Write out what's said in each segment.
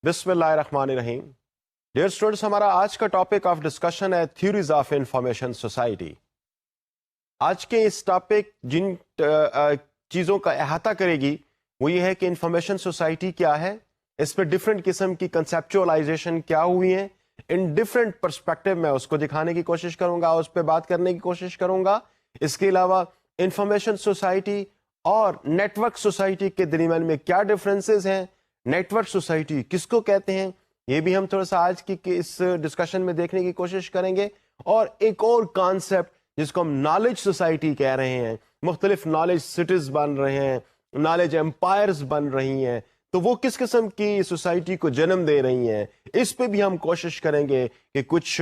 بسم اللہ الرحمن الرحیم. ڈیئر اسٹوڈنٹس، ہمارا آج کا ٹاپک آف ڈسکشن ہے تھیوریز آف انفارمیشن سوسائٹی. آج کے اس ٹاپک جن چیزوں کا احاطہ کرے گی وہ یہ ہے کہ انفارمیشن سوسائٹی کیا ہے، اس پہ ڈفرینٹ قسم کی کنسیپچولائزیشن کیا ہوئی ہیں، ان ڈفرینٹ پرسپیکٹو میں اس کو دکھانے کی کوشش کروں گا، اس پہ بات کرنے کی کوشش کروں گا. اس کے علاوہ انفارمیشن سوسائٹی اور نیٹ ورک سوسائٹی کے درمیان میں کیا ڈفرینسز ہیں، نیٹ ورک سوسائٹی کس کو کہتے ہیں، یہ بھی ہم تھوڑا سا آج کی اس ڈسکشن میں دیکھنے کی کوشش کریں گے. اور ایک اور کانسیپٹ جس کو ہم نالج سوسائٹی کہہ رہے ہیں، مختلف نالج سٹیز بن رہے ہیں، نالج امپائرز بن رہی ہیں، تو وہ کس قسم کی سوسائٹی کو جنم دے رہی ہیں، اس پہ بھی ہم کوشش کریں گے کہ کچھ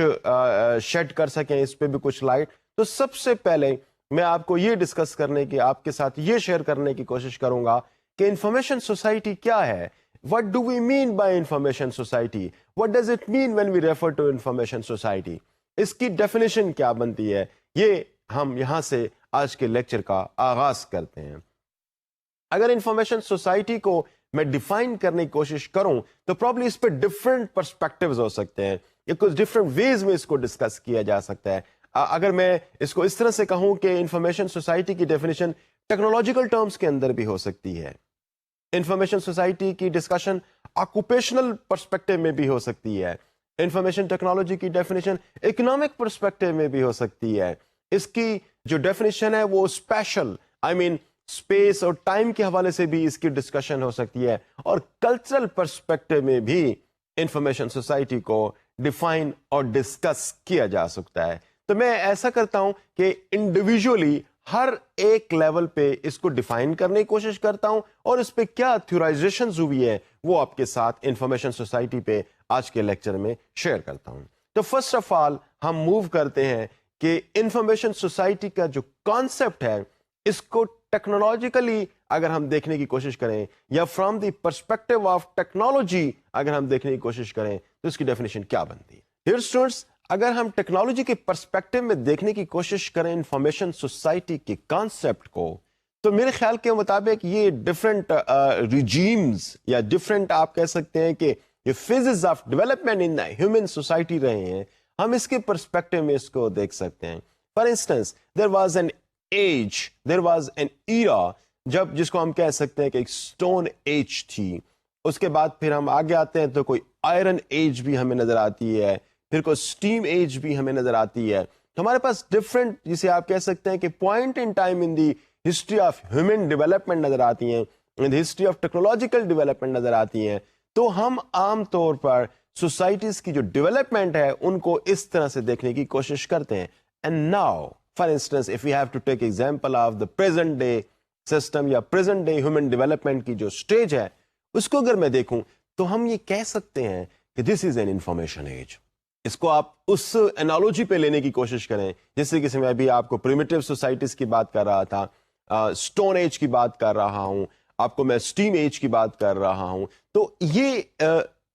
شیڈ کر سکیں، اس پہ بھی کچھ لائٹ. تو سب سے پہلے میں آپ کو یہ ڈسکس کرنے کی، آپ کے ساتھ یہ شیئر کرنے کی کوشش کروں گا کہ انفارمیشن سوسائٹی کیا ہے. What do we mean by information society? What does it mean when we refer to information society? اس کی ڈیفینیشن کیا بنتی ہے، یہ ہم یہاں سے آج کے لیکچر کا آغاز کرتے ہیں. اگر انفارمیشن سوسائٹی کو میں ڈیفائن کرنے کی کوشش کروں تو پرابلی اس پہ ڈفرینٹ پرسپیکٹیوز ہو سکتے ہیں، یا کچھ ڈفرینٹ ویز میں اس کو ڈسکس کیا جا سکتا ہے. اگر میں اس کو اس طرح سے کہوں کہ انفارمیشن سوسائٹی کی ڈیفینیشن ٹیکنالوجیکل ٹرمز کے اندر بھی ہو سکتی ہے، انفارمیشن سوسائٹی کی ڈسکشن آکوپیشنل پرسپیکٹو میں بھی ہو سکتی ہے، انفارمیشن ٹیکنالوجی کی ڈیفینیشن اکنامک پرسپیکٹو میں بھی ہو سکتی ہے. اس کی جو ڈیفینیشن ہے وہ اسپیشل اسپیس اور ٹائم کے حوالے سے بھی اس کی ڈسکشن ہو سکتی ہے، اور کلچرل پرسپیکٹو میں بھی انفارمیشن سوسائٹی کو ڈیفائن اور ڈسکس کیا جا سکتا ہے. تو میں ایسا کرتا ہوں کہ انڈیویجولی ہر ایک لیول پہ اس کو ڈیفائن کرنے کی کوشش کرتا ہوں، اور اس پہ کیا تھیورائزیشنز ہوئی ہے وہ آپ کے ساتھ انفارمیشن سوسائٹی پہ آج کے لیکچر میں شیئر کرتا ہوں. تو فرسٹ آف آل ہم موو کرتے ہیں کہ انفارمیشن سوسائٹی کا جو کانسیپٹ ہے اس کو ٹیکنالوجیکلی اگر ہم دیکھنے کی کوشش کریں، یا from the perspective of technology اگر ہم دیکھنے کی کوشش کریں تو اس کی ڈیفینیشن کیا بنتی ہے. ڈیئر اسٹوڈنٹس، اگر ہم ٹیکنالوجی کے پرسپیکٹو میں دیکھنے کی کوشش کریں انفارمیشن سوسائٹی کے کانسیپٹ کو، تو میرے خیال کے مطابق یہ ڈفرینٹ ریجیمز یا ڈفرینٹ آپ کہہ سکتے ہیں کہ یہ phases of development in human society رہے ہیں، ہم اس کے پرسپیکٹو میں اس کو دیکھ سکتے ہیں. For instance there was an age, there was an era, جب جس کو ہم کہہ سکتے ہیں کہ ایک اسٹون ایج تھی. اس کے بعد پھر ہم آگے آتے ہیں تو کوئی آئرن ایج بھی ہمیں نظر آتی ہے، پھر کوئی اسٹیم ایج بھی ہمیں نظر آتی ہے. ہمارے پاس ڈفرینٹ جسے آپ کہہ سکتے ہیں کہ point in time in the history of human development نظر آتی ہیں، ان the history of technological development نظر آتی ہیں. تو ہم عام طور پر سوسائٹیز کی جو ڈیولپمنٹ ہے ان کو اس طرح سے دیکھنے کی کوشش کرتے ہیں. And now for instance if you have to take example of the present day system یا پریزنٹ ڈے ہیومن ڈیولپمنٹ کی جو اسٹیج ہے، اس کو اگر میں دیکھوں تو ہم یہ کہہ سکتے ہیں کہ دس از این انفارمیشن ایج. اس کو آپ اس انالوجی پہ لینے کی کوشش کریں جس سے میں ابھی آپ کو پریمیٹیو سوسائٹیز کی بات کر رہا تھا، اسٹون ایج کی بات کر رہا ہوں، آپ کو میں اسٹیم ایج کی بات کر رہا ہوں. تو یہ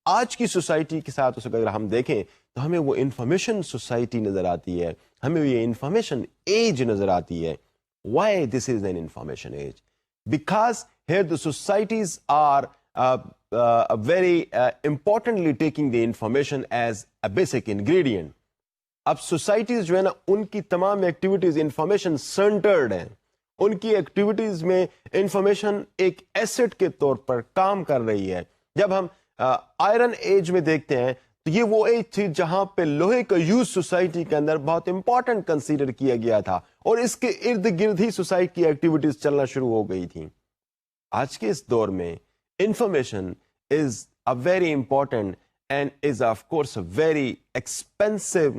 آج کی سوسائٹی کے ساتھ اس کو اگر ہم دیکھیں تو ہمیں وہ انفارمیشن سوسائٹی نظر آتی ہے، ہمیں یہ انفارمیشن ایج نظر آتی ہے. Why this is an information age? Because here the societies are very importantly taking the information as a basic ingredient. اب سوسائٹیز جو ہے نا ان کی تمام ایکٹیویٹیز انفارمیشن سینٹرڈ ہیں، ان کی ایکٹیویٹیز میں انفارمیشن ایک ایسٹ کے طور پر کام کر رہی ہے. جب ہم آئرن ایج میں دیکھتے ہیں تو یہ وہ ایج تھی جہاں پہ لوہے کا یوز سوسائٹی کے اندر بہت امپورٹنٹ کنسیڈر کیا گیا تھا، اور اس کے ارد گرد ہی سوسائٹی کی ایکٹیویٹیز چلنا شروع ہو گئی تھیں. آج کے اس دور میں information is a very important and is of course a very expensive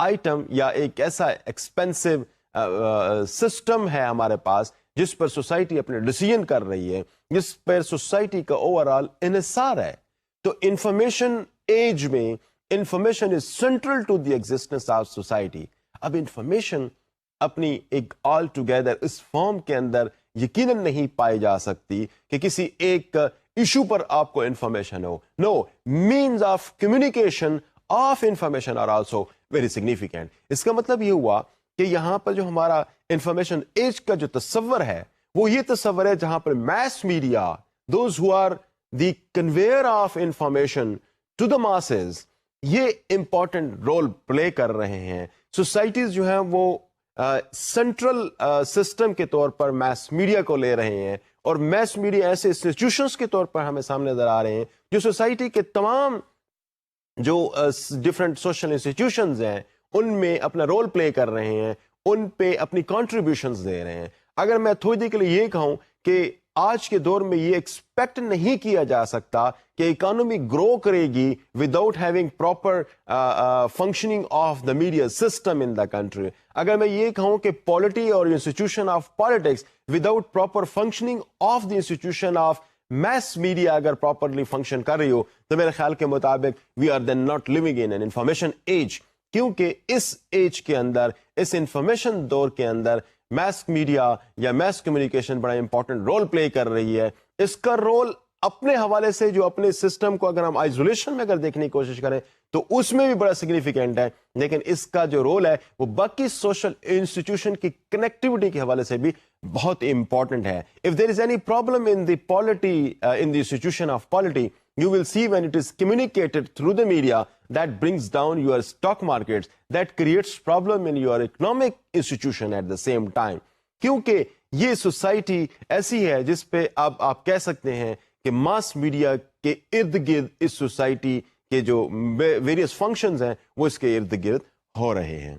item، یا ایک ایسا ایکسپینسو سسٹم ہے ہمارے پاس جس پر سوسائٹی اپنے ڈیسیژن کر رہی ہے، جس پر سوسائٹی کا اوور آل انحصار ہے. تو انفارمیشن ایج میں information is central to the existence of society. اب انفارمیشن اپنی ایک آل ٹوگیدر اس فارم کے اندر یقیناً نہیں پائی جا سکتی کہ کسی ایک ایشو پر آپ کو انفارمیشن ہو. Now, means of communication of information are also very significant. اس کا مطلب یہ ہوا کہ یہاں پر جو ہمارا انفارمیشن ایج کا جو تصور ہے وہ یہ تصور ہے جہاں پر mass media, those who are the conveyor of information to the masses یہ امپورٹنٹ رول پلے کر رہے ہیں. سوسائٹیز جو ہیں وہ سینٹرل سسٹم کے طور پر میس میڈیا کو لے رہے ہیں, اور میس میڈیا ایسے انسٹیٹیوشنس کے طور پر ہمیں سامنے نظر آ رہے ہیں جو سوسائٹی کے تمام جو ڈفرینٹ سوشل انسٹیٹیوشنز ہیں ان میں اپنا رول پلے کر رہے ہیں, ان پہ اپنی کنٹریبیوشنز دے رہے ہیں. اگر میں تھوڑی دیر کے لیے یہ کہوں کہ آج کے دور میں یہ ایکسپیکٹ نہیں کیا جا سکتا کہ اکانومی گرو کرے گی without having proper functioning of the media system in the country. اگر میں یہ کہوں کہ پالیٹی اور institution of politics without proper functioning of the institution of mass media اگر پراپرلی فنکشن کر رہی ہو تو میرے خیال کے مطابق we are then not living in an information age. کیونکہ اس ایج کے اندر, اس انفارمیشن دور کے اندر میس میڈیا یا میس کمیونیکیشن بڑا امپورٹنٹ رول پلے کر رہی ہے. اس کا رول اپنے حوالے سے جو اپنے سسٹم کو اگر ہم آئسولیشن میں اگر دیکھنے کی کوشش کریں تو اس میں بھی بڑا سگنیفیکینٹ ہے, لیکن اس کا جو رول ہے وہ باقی سوشل انسٹیٹیوشن کی کنیکٹیوٹی کے حوالے سے بھی بہت امپورٹنٹ ہے. If there is any problem in the polity, in the institution of polity, you will see when it is communicated through the media that brings down your stock markets, that creates problem in your economic institution at the same time. کیونکہ یہ society ایسی ہے جس پہ اب آپ کہہ سکتے ہیں کہ ماس میڈیا کے ارد گرد اس سوسائٹی کے جو ویریس فنکشنز ہیں وہ اس کے ارد گرد ہو رہے ہیں.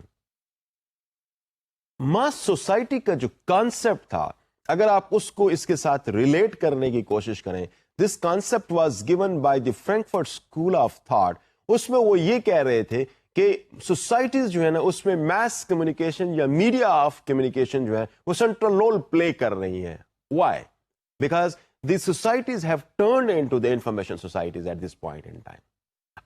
ماس سوسائٹی کا جو کانسیپٹ تھا, اگر آپ اس کو اس کے ساتھ ریلیٹ کرنے کی کوشش کریں, this concept was given by the Frankfurt school of thought. اس میں وہ یہ کہہ رہے تھے کہ سوسائٹیز جو ہے نا اس میں میس کمیونیکیشن یا میڈیا آف کمیونیکیشن جو ہے وہ سینٹرل رول پلے کر رہی ہیں. Why? Because the societies have turned into the information societies at this point in time.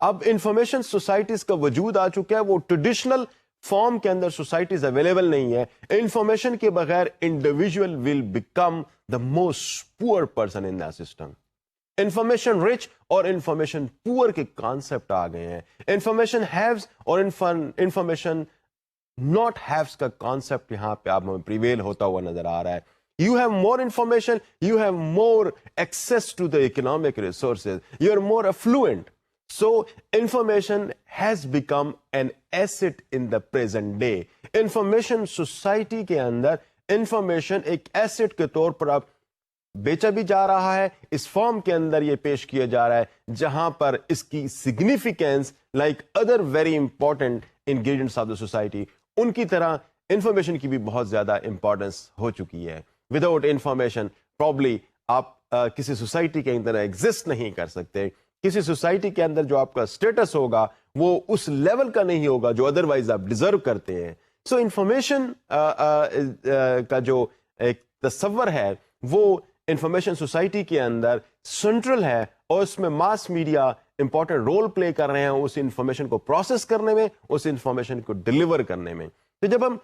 اب انفارمیشن سوسائٹیز کا وجود آ چکا ہے, وہ ٹریڈیشنل فارم کے اندر سوسائٹیز اویلیبل نہیں ہے. انفارمیشن کے بغیر individual will become the most poor person in the system. Information rich اور انفارمیشن پور کے کانسیپٹ آ گئے ہیں. انفارمیشن ہیوز اور انفارمیشن ناٹ ہیوز کا کانسیپٹ یہاں پہ آپ ہمیں پریویل ہوتا ہوا نظر آ رہا ہے. You have more information, you have more access to the economic resources, you are more affluent. So information has become an asset in the present day. Information society کے اندر information ایک asset کے طور پر اب بیچا بھی جا رہا ہے, اس فارم کے اندر یہ پیش کیا جا رہا ہے جہاں پر اس کی significance like other very important ingredients of the society ان کی طرح انفارمیشن کی بھی بہت زیادہ امپورٹنس ہو چکی ہے. وداؤٹ انفارمیشن پرابلی آپ کسی سوسائٹی کے اندر ایگزسٹ نہیں کر سکتے. کسی سوسائٹی کے اندر جو آپ کا اسٹیٹس ہوگا وہ اس لیول کا نہیں ہوگا جو ادروائز آپ ڈیزرو کرتے ہیں. سو انفارمیشن کا جو ایک تصور ہے وہ انفارمیشن سوسائٹی کے اندر سینٹرل ہے, اور اس میں mass media important role play کر رہے ہیں اس انفارمیشن کو پروسیس کرنے میں, اس انفارمیشن کو ڈلیور کرنے میں. تو جب ہم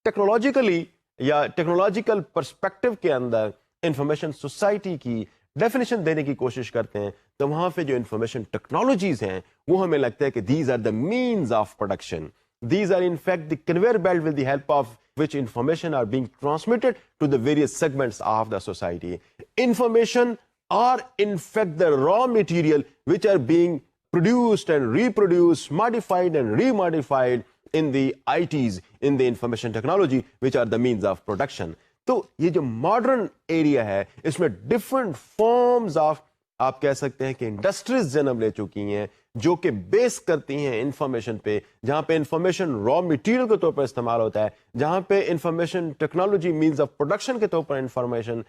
ٹیکنالوجیکلی یا ٹیکنالوجیکل پرسپیکٹو کے اندر انفارمیشن سوسائٹی کی ڈیفینیشن دینے کی کوشش کرتے ہیں تو وہاں پہ جو انفارمیشن ٹیکنالوجیز ہیں وہ ہمیں لگتا ہے کہ these are the means of production. These are in fact the conveyor belt with the help of which information are being transmitted to the various segments of the society. Information are in fact the raw material which are being produced and reproduced, modified and remodified in the ITs, in the information technology, which are the means of production. تو یہ جو modern area ہے اس میں different forms of آپ کہہ سکتے ہیں کہ انڈسٹریز جنم لے چکی ہیں جو کہ بیس کرتی ہیں انفارمیشن پہ, جہاں پہ انفارمیشن را مٹیریل کے طور پر استعمال ہوتا ہے, جہاں پہ information technology means of production کے طور پر انفارمیشن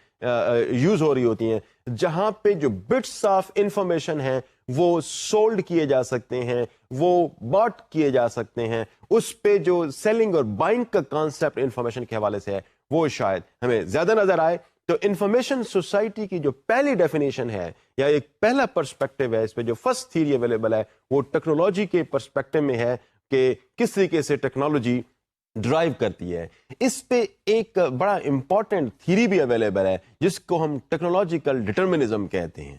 یوز ہو رہی ہوتی ہیں, جہاں پہ جو بٹس آف انفارمیشن ہیں وہ سولڈ کیے جا سکتے ہیں, وہ باٹ کیے جا سکتے ہیں, اس پہ جو سیلنگ اور بائنگ کا کانسیپٹ انفارمیشن کے حوالے سے ہے وہ شاید ہمیں زیادہ نظر آئے. تو انفارمیشن سوسائٹی کی جو پہلی ڈیفینیشن ہے یا ایک پہلا پرسپیکٹو ہے, اس پہ جو فرسٹ تھیوری اویلیبل ہے وہ ٹیکنالوجی کے پرسپیکٹو میں ہے کہ کس طریقے سے ٹیکنالوجی ڈرائیو کرتی ہے. اس پہ ایک بڑا امپورٹنٹ تھیوری بھی اویلیبل ہے جس کو ہم ٹیکنالوجیکل ڈٹرمنزم کہتے ہیں.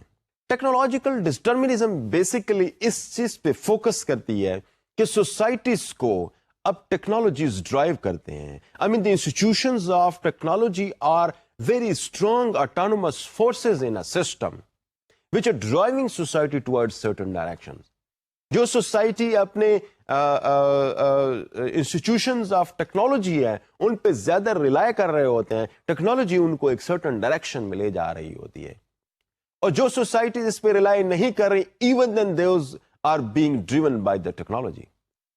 ٹیکنالوجیکل ڈٹرمنزم بیسیکلی اس چیز پہ فوکس کرتی ہے کہ سوسائٹیز کو اب ٹیکنالوجیز ڈرائیو کرتے ہیں. I mean the institutions of technology are very strong autonomous forces in a system which are driving society towards certain directions. جو سوسائٹی اپنے انسٹیٹیوشنز آف ٹیکنالوجی ہے ان پہ زیادہ ریلائی کر رہے ہوتے ہیں, ٹیکنالوجی ان کو ایک سرٹن ڈائریکشن میں لے جا رہی ہوتی ہے. اور جو سوسائٹیز اس پہ ریلائی نہیں کر رہی, even then those are being driven by the technology.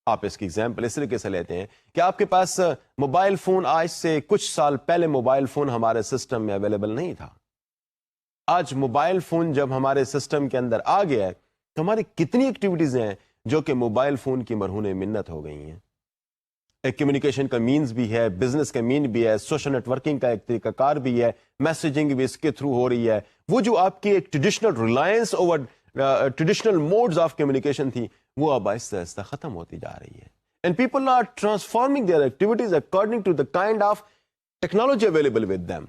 آپ اس کی ایگزامپل اس طریقے سے لیتے ہیں کہ آپ کے پاس موبائل فون, آج سے کچھ سال پہلے موبائل فون ہمارے سسٹم میں اویلیبل نہیں تھا. آج موبائل فون جب ہمارے سسٹم کے اندر آ گیا ہے تو ہماری کتنی ایکٹیویٹیز ہیں جو کہ موبائل فون کی مرہون منت ہو گئی ہیں. ایک کمیونیکیشن کا مینز بھی ہے, بزنس کا مین بھی ہے, سوشل نیٹ ورکنگ کا ایک طریقہ کار بھی ہے, میسیجنگ بھی اس کے تھرو ہو رہی ہے. وہ جو آپ کی ایک traditional reliance over traditional modes of communication تھی وہ اب آہستہ آہستہ ختم ہوتی جا رہی ہے. And people are transforming their activities according to the kind of technology available with them.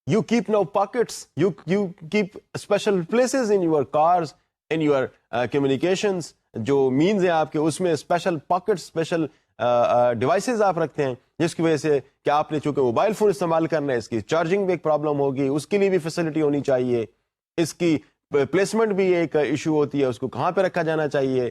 You keep now pockets, you keep special places in your cars, in your communications, جو means ہیں آپ کے اس میں special pockets, special devices آپ رکھتے ہیں جس کی وجہ سے کہ آپ نے چونکہ موبائل فون استعمال کرنا ہے, اس کی چارجنگ میں ایک پرابلم ہوگی, اس کے لیے بھی فیسلٹی ہونی چاہیے, اس کی پلیسمنٹ بھی ایک ایشو ہوتی ہے, اس کو کہاں پہ رکھا جانا چاہیے,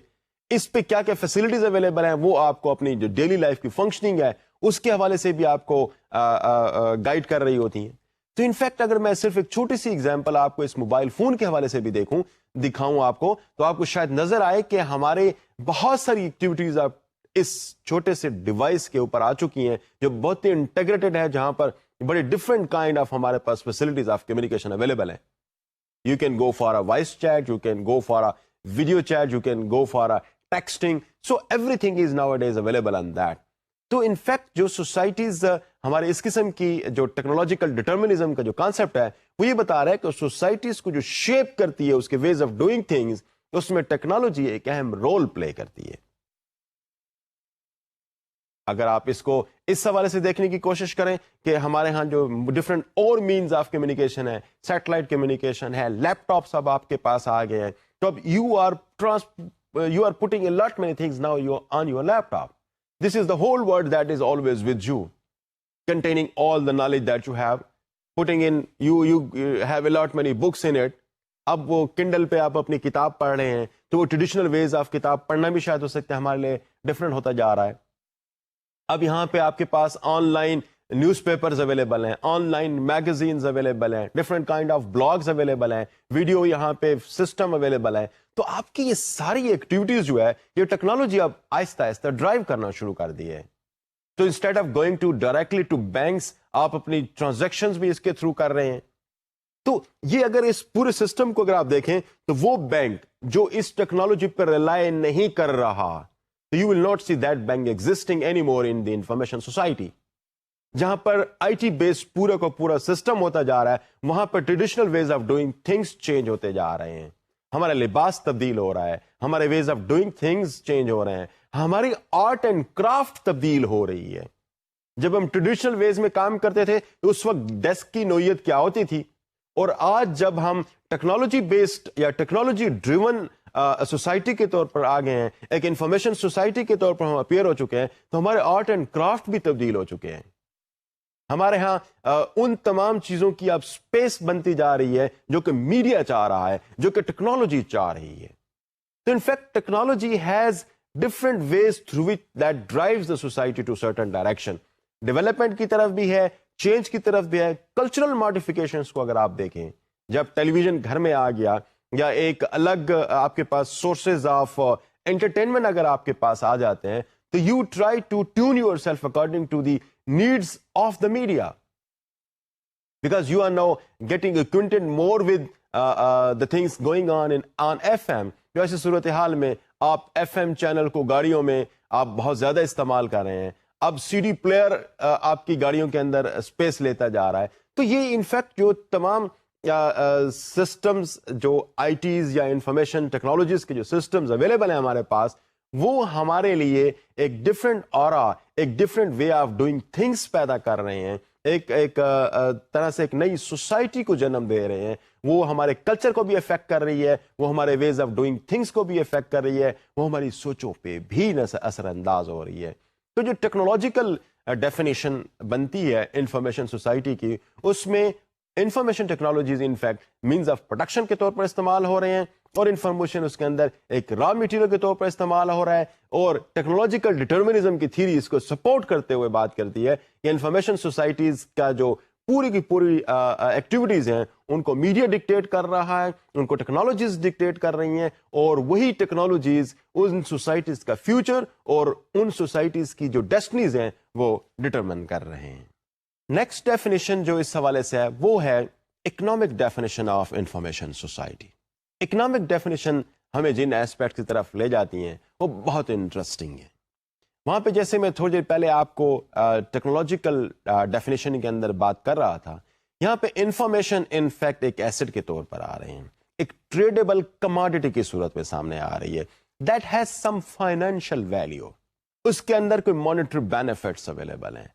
اس پہ کیا کیا فیسلٹیز اویلیبل ہیں, وہ آپ کو اپنی جو ڈیلی لائف کی فنکشننگ ہے اس کے حوالے سے بھی آپ کو گائیڈ کر رہی ہوتی ہیں. تو انفیکٹ اگر میں صرف ایک چھوٹی سی ایگزامپل آپ کو اس موبائل فون کے حوالے سے بھی دکھاؤں آپ کو, تو آپ کو شاید نظر آئے کہ ہمارے بہت ساری ایکٹیویٹیز آپ اس چھوٹے سے ڈیوائس کے اوپر آ چکی ہیں جو بہت ہی انٹیگریٹڈ ہے, جہاں پر بڑے ڈفرینٹ کائنڈ آف ہمارے پاس فیسلٹیز آف کمیونیکیشن اویلیبل ہیں. You can go for a voice chat, you can go for a video chat, you can go for a texting, so everything is now at ease available on that. تو in fact جو societies ہمارے اس قسم کی جو technological determinism کا جو concept ہے وہ یہ بتا رہا ہے کہ سوسائٹیز کو جو شیپ کرتی ہے اس کے ویز آف ڈوئنگ تھنگز, اس میں ٹیکنالوجی ایک اہم رول پلے کرتی ہے. اگر آپ اس کو اس حوالے سے دیکھنے کی کوشش کریں کہ ہمارے ہاں جو ڈفرینٹ اور مینز آف کمیونیکیشن ہے, سیٹلائٹ کمیونیکیشن ہے, لیپ ٹاپس اب آپ کے پاس آ گئے ہیں, تو اب you are putting a lot many things now on your laptop. This is the whole world that is always with you, containing all the knowledge that you have, putting in, you have a lot many books in it. اب وہ کنڈل پہ آپ اپنی کتاب پڑھ رہے ہیں تو وہ ٹریڈیشنل ویز آف کتاب پڑھنا بھی شاید ہو سکتا ہے ہمارے لیے ڈفرینٹ ہوتا جا رہا ہے. اب یہاں پہ آپ کے پاس online newspapers available ہیں, آن لائن میگزینز اویلیبل ہیں, different kind of blogs available ہیں, ویڈیو یہاں پہ سسٹم اویلیبل ہے. تو آپ کی یہ ساری ایکٹیویٹیز جو ہے یہ ٹیکنالوجی اب آہستہ آہستہ ڈرائیو کرنا شروع کر دی ہے. تو instead of going to directly to banks, آپ اپنی ٹرانزیکشنز بھی اس کے تھرو کر رہے ہیں. تو یہ اگر اس پورے سسٹم کو اگر آپ دیکھیں تو وہ بینک جو اس ٹیکنالوجی پر ریلائی نہیں کر رہا, you will not see that bank existing any more in the information society. جہاں پر آئی ٹی بیسڈ پورا کا پورا سسٹم ہوتا جا رہا ہے, وہاں پر traditional ways of doing things change ہوتے جا رہے ہیں, ہمارا لباس تبدیل ہو رہا ہے, ہمارے ways of doing things change ہو رہے ہیں, ہماری آرٹ اینڈ کرافٹ تبدیل ہو رہی ہے. جب ہم ٹریڈیشنل ویز میں کام کرتے تھے تو اس وقت ڈیسک کی نوعیت کیا ہوتی تھی, اور آج جب ہم ٹیکنالوجی بیسڈ یا ٹیکنالوجی ڈریون سوسائٹی کے طور پر آ گئے ہیں, ایک انفارمیشن سوسائٹی کے طور پر ہم اپیئر ہو چکے ہیں, تو ہمارے آرٹ اینڈ کرافٹ بھی تبدیل ہو چکے ہیں. ہمارے ہاں ان تمام چیزوں کی اب اسپیس بنتی جا رہی ہے جو کہ میڈیا چاہ رہا ہے, جو کہ ٹیکنالوجی چاہ رہی ہے. تو in fact technology has different ways through which that drives the society to certain direction. Development کی طرف بھی ہے, چینج کی طرف بھی ہے. کلچرل ماڈیفیکیشنز کو اگر آپ دیکھیں, جب ٹیلی ویژن گھر میں آ گیا یا ایک الگ آپ کے پاس سورسز آف انٹرٹینمنٹ اگر آپ کے پاس آ جاتے ہیں, تو you try to tune your self according to the needs of the media, because you are now getting acquainted more with the things going on on FM. جو ایسی صورتحال میں آپ FM چینل کو گاڑیوں میں آپ بہت زیادہ استعمال کر رہے ہیں. اب CD پلیئر آپ کی گاڑیوں کے اندر اسپیس لیتا جا رہا ہے. تو یہ انفیکٹ جو تمام سسٹمز جو آئی ٹیز یا انفارمیشن ٹیکنالوجیز کے جو سسٹمز اویلیبل ہیں ہمارے پاس, وہ ہمارے لیے ایک ڈفرینٹ آرا, ایک different way of doing things پیدا کر رہے ہیں, ایک طرح سے ایک نئی سوسائٹی کو جنم دے رہے ہیں. وہ ہمارے کلچر کو بھی افیکٹ کر رہی ہے, وہ ہمارے ویز آف ڈوئنگ تھنگس کو بھی افیکٹ کر رہی ہے, وہ ہماری سوچوں پہ بھی اثر انداز ہو رہی ہے. تو جو ٹیکنالوجیکل ڈیفینیشن بنتی ہے انفارمیشن سوسائٹی کی, اس میں information technologies in fact means of production کے طور پر استعمال ہو رہے ہیں, اور انفارمیشن اس کے اندر ایک را مٹیریل کے طور پر استعمال ہو رہا ہے, اور ٹیکنالوجیکل ڈٹرمنزم کی تھیری اس کو سپورٹ کرتے ہوئے بات کرتی ہے کہ انفارمیشن سوسائٹیز کا جو پوری کی پوری ایکٹیویٹیز ہیں ان کو میڈیا ڈکٹیٹ کر رہا ہے, ان کو ٹیکنالوجیز ڈکٹیٹ کر رہی ہیں, اور وہی ٹیکنالوجیز ان سوسائٹیز کا فیوچر اور ان سوسائٹیز کی جو ڈیسٹنیز ہیں وہ ڈٹرمن کر رہے ہیں. نیکسٹ ڈیفینیشن جو اس حوالے سے ہے وہ ہے economic definition of information society. Economic definition ہمیں جن ایسپیکٹ کی طرف لے جاتی ہیں وہ بہت انٹرسٹنگ ہے. وہاں پہ جیسے میں تھوڑی دیر پہلے آپ کو ٹیکنالوجیکل ڈیفینیشن کے اندر بات کر رہا تھا, یہاں پہ انفارمیشن ان فیکٹ ایک ایسٹ کے طور پر آ رہے ہیں, ایک ٹریڈیبل کماڈیٹی کی صورت میں سامنے آ رہی ہے that has some financial value, اس کے اندر کوئی مانیٹری بینیفٹس اویلیبل ہیں.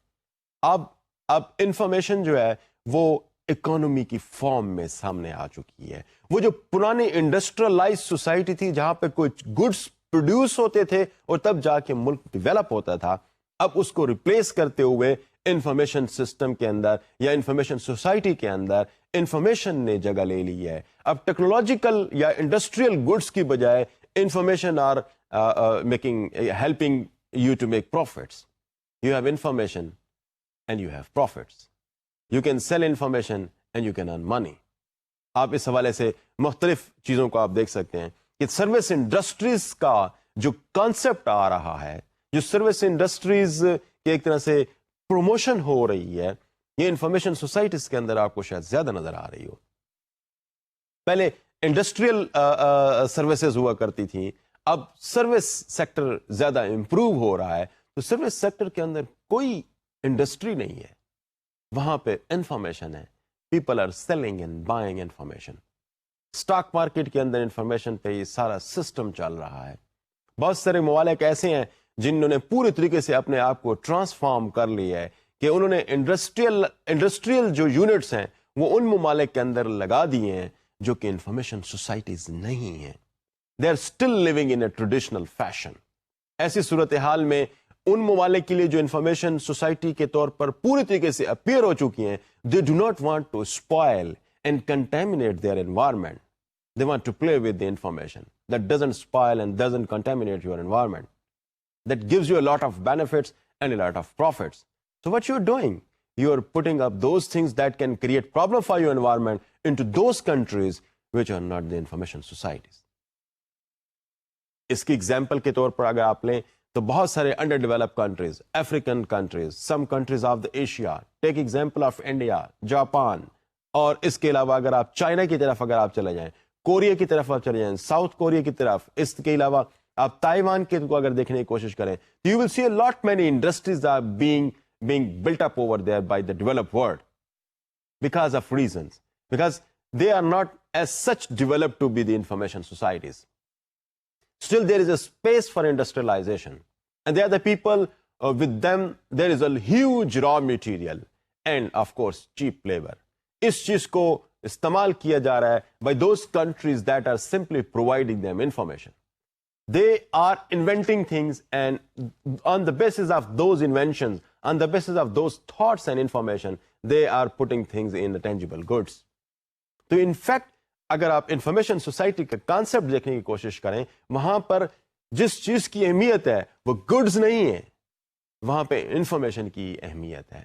اب انفارمیشن جو ہے وہ اکانومی کی فارم میں سامنے آ چکی ہے. وہ جو پرانی انڈسٹریلائز سوسائٹی تھی جہاں پہ کچھ گڈس پروڈیوس ہوتے تھے اور تب جا کے ملک ڈیولپ ہوتا تھا, اب اس کو ریپلیس کرتے ہوئے انفارمیشن سسٹم کے اندر یا انفارمیشن سوسائٹی کے اندر انفارمیشن نے جگہ لے لی ہے. اب ٹیکنالوجیکل یا انڈسٹریل گڈس کی بجائے information are making helping you to make profits. You have information and you have profits. You can sell information and you can earn money. آپ اس حوالے سے مختلف چیزوں کو آپ دیکھ سکتے ہیں کہ سروس انڈسٹریز کا جو کانسیپٹ آ رہا ہے, جو سروس انڈسٹریز کی ایک طرح سے پروموشن ہو رہی ہے, یہ انفارمیشن سوسائٹیز کے اندر آپ کو شاید زیادہ نظر آ رہی ہو. پہلے انڈسٹریل سروسز ہوا کرتی تھیں, اب سروس سیکٹر زیادہ امپروو ہو رہا ہے, تو سروس سیکٹر کے اندر کوئی انڈسٹری نہیں ہے, وہاں پہ انفارمیشن ہے. People are selling and buying information. Stock market کے اندر انفارمیشن پہ یہ سارا سسٹم چل رہا ہے. بہت سارے ممالک ایسے ہیں جنہوں نے پوری طریقے سے اپنے آپ کو ٹرانسفارم کر لیا ہے کہ انہوں نے انڈسٹریل جو یونٹس ہیں وہ ان ممالک کے اندر لگا دیے ہیں جو کہ انفارمیشن سوسائٹیز نہیں ہیں. They are still living in a traditional fashion. ایسی صورتحال میں ان ممالک کے لیے جو انفارمیشن سوسائٹی کے طور پر پوری طریقے سے اپیئر ہو چکی ہیں, they do not want to spoil and contaminate their environment. They want to play with the information that doesn't spoil and doesn't contaminate your environment, that gives you a lot of benefits and a lot of profits. So what you're doing, you're putting up those things that can create problem for your environment into those countries which are not the information societies. اس کی example کے طور پر اگر آپ لیں تو بہت سارے under develop countries, African countries, some countries of the Asia, take example of India, Japan, اور اس کے علاوہ اگر آپ چائنا کی طرف اگر آپ چلے جائیں, کوریا کی طرف آپ چلے جائیں, ساؤتھ کوریا کی طرف, اس کے علاوہ آپ تائیوان کے کو اگر دیکھنے کی کوشش کریں, you will see a lot many industries are being built up over there by the developed world because of reasons, because they are not as such developed to be the information societies. Still there is a space for industrialization, and they are the people, with them there is a huge raw material and of course cheap labor. اس چیز کو استعمال کیا جا رہا ہے by those countries that are simply providing them information. They are inventing things, and on the basis of those inventions, on the basis of those thoughts and information, they are putting things in the tangible goods. تو in fact اگر آپ information society کا concept دیکھنے کی کوشش کریں, وہاں پر جس چیز کی اہمیت ہے وہ گڈز نہیں ہے, وہاں پہ انفارمیشن کی اہمیت ہے.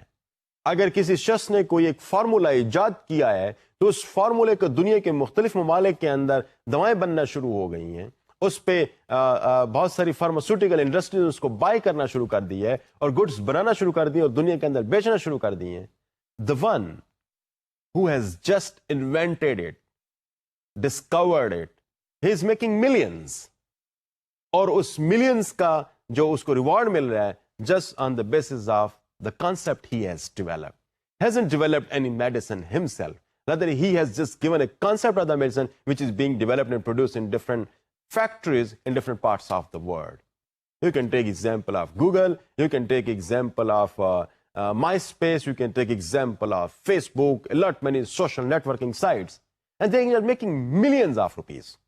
اگر کسی شخص نے کوئی ایک فارمولا ایجاد کیا ہے تو اس فارمولے کو دنیا کے مختلف ممالک کے اندر دوائیں بننا شروع ہو گئی ہیں, اس پہ بہت ساری فارماسیوٹیکل انڈسٹریز اس کو بائی کرنا شروع کر دی ہے اور گڈز بنانا شروع کر دی اور دنیا کے اندر بیچنا شروع کر دی ہیں. The one who has just invented it, discovered it, he is making millions, اور اس ملینز کا جو اس کو ریوارڈ مل رہا ہے just on the basis of the concept he has developed. Hasn't developed any medicine himself. Rather, he has just given a concept of the medicine which is being developed and produced in different factories in different parts of the world. You can take example of Google, you can take example of MySpace, you can take example of Facebook, a lot many social networking sites. And they are making millions of rupees,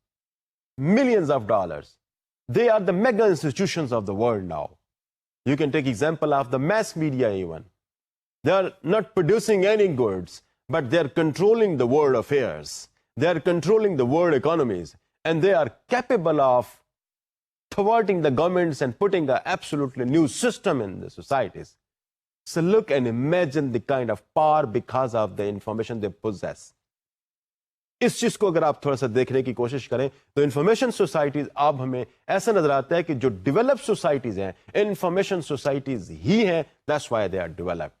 millions of dollars. They are the mega institutions of the world now. You can take example of the mass media even. They are not producing any goods, but they are controlling the world affairs. They are controlling the world economies, and they are capable of thwarting the governments and putting an absolutely new system in the societies. So look and imagine the kind of power because of the information they possess. اس چیز کو اگر آپ تھوڑا سا دیکھنے کی کوشش کریں تو انفارمیشن سوسائٹیز اب ہمیں ایسا نظر آتا ہے کہ جو ڈیولپ سوسائٹیز ہیں انفارمیشن سوسائٹیز ہی ہیں. That's why they are developed,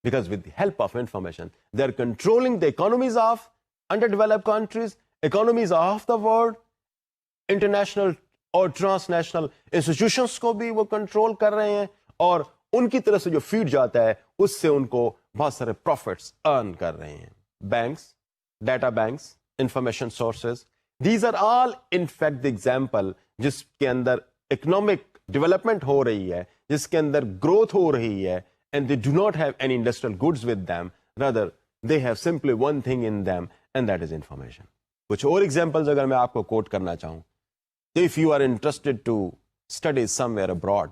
because with the help of information they are controlling the economies of underdeveloped countries, economies of the world, international اور ٹرانس نیشنل انسٹیٹیوشنس کو بھی وہ control کر رہے ہیں, اور ان کی طرف سے جو فیڈ جاتا ہے اس سے ان کو بہت سارے پروفٹس ارن کر رہے ہیں. Banks, data banks, information sources, these are all in fact the example جس کے اندر اکنامک ڈیولپمنٹ ہو رہی ہے, جس کے اندر گروتھ ہو رہی ہے, and they do not have any industrial goods with them, rather they have simply one thing in them and that is information. کچھ اور ایگزامپلز اگر میں آپ کو کوٹ کرنا چاہوں, if you are interested to study somewhere abroad,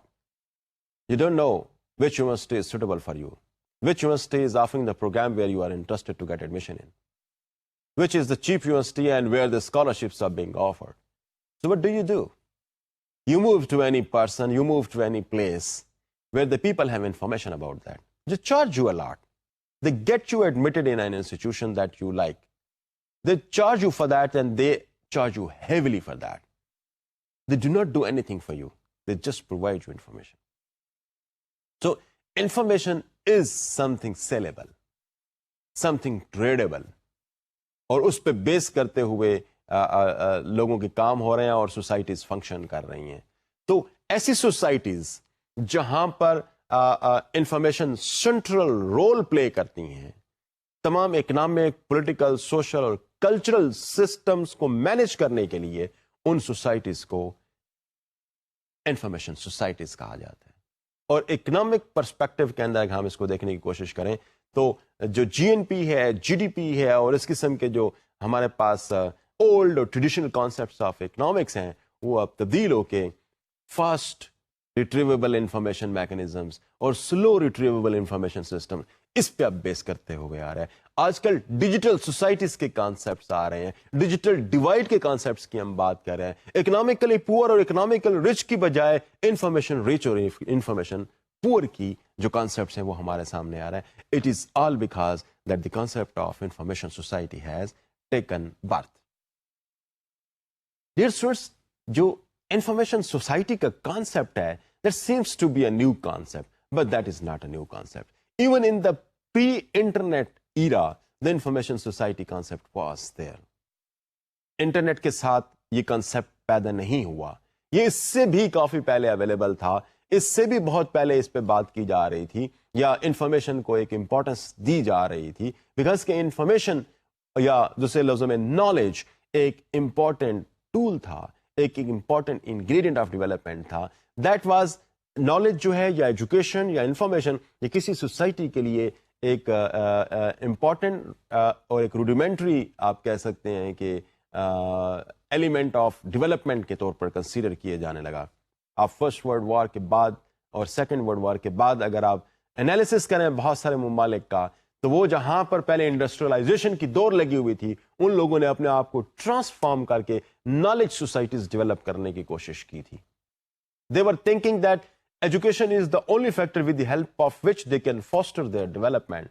you don't know which university is suitable for you, which university is offering the program where you are interested to get admission in, which is the cheap university and where the scholarships are being offered. So what do? You move to any person, you move to any place where the people have information about that. They charge you a lot. They get you admitted in an institution that you like. They charge you for that, and they charge you heavily for that. They do not do anything for you. They just provide you information. So information is something sellable, something tradable. اور اس پہ بیس کرتے ہوئے لوگوں کے کام ہو رہے ہیں اور سوسائٹیز فنکشن کر رہی ہیں. تو ایسی سوسائٹیز جہاں پر انفارمیشن سینٹرل رول پلے کرتی ہیں, تمام اکنامک, پولیٹیکل, سوشل اور کلچرل سسٹمز کو مینیج کرنے کے لیے ان سوسائٹیز کو انفارمیشن سوسائٹیز کہا جاتا ہے. اور اکنامک پرسپیکٹو کے اندر اگر ہم اس کو دیکھنے کی کوشش کریں تو جو جی این پی ہے, جی ڈی پی ہے, اور اس قسم کے جو ہمارے پاس اولڈ اور ٹریڈیشنل کانسیپٹس آف اکنامکس ہیں, وہ اب تبدیل ہو کے فاسٹ ریٹریویبل انفارمیشن میکانزمس اور سلو ریٹریویبل انفارمیشن سسٹم, اس پہ اب بیس کرتے ہوئے آ رہا ہے. آج کل ڈیجیٹل سوسائٹیز کے کانسیپٹس آ رہے ہیں, ڈیجیٹل ڈیوائڈ کے کانسیپٹس کی ہم بات کر رہے ہیں. اکنامکلی پور اور اکنامکل رچ کی بجائے انفارمیشن رچ اور انفارمیشن پور کی جو کانسیپٹس ہیں وہ ہمارے سامنے آ رہا ہے. It is all because that the concept of information society has taken birth. Dear students, جو انفارمیشن سوسائٹی کا کانسیپٹ ہے, that seems to be a new concept, but that is not a new concept. Even in the pre internet era the information society concept was there. Internet کے ساتھ یہ concept پیدا نہیں ہوا, یہ اس سے بھی کافی پہلے اویلیبل تھا, اس سے بھی بہت پہلے اس پہ بات کی جا رہی تھی, یا انفارمیشن کو ایک امپورٹنس دی جا رہی تھی, بیکاز کہ انفارمیشن یا دوسرے لفظوں میں نالج ایک امپورٹنٹ ٹول تھا, ایک امپورٹنٹ انگریڈینٹ آف ڈیولپمنٹ تھا. دیٹ واز نالج جو ہے, یا ایجوکیشن یا انفارمیشن, یہ کسی سوسائٹی کے لیے ایک امپورٹنٹ اور ایک روڈیمنٹری آپ کہہ سکتے ہیں کہ ایلیمنٹ آف ڈیولپمنٹ کے طور پر کنسیڈر کیے جانے لگا. آپ فرسٹ ورلڈ وار کے بعد اور سیکنڈ ورلڈ وار کے بعد اگر آپ انالیسس کریں بہت سارے ممالک کا, تو وہ جہاں پر پہلے انڈسٹریلائزیشن کی دور لگی ہوئی تھی, ان لوگوں نے اپنے آپ کو ٹرانسفارم کر کے نالج سوسائٹیز ڈیولپ کرنے کی کوشش کی تھی. They were thinking that education is the only factor with the help of which they can foster their development.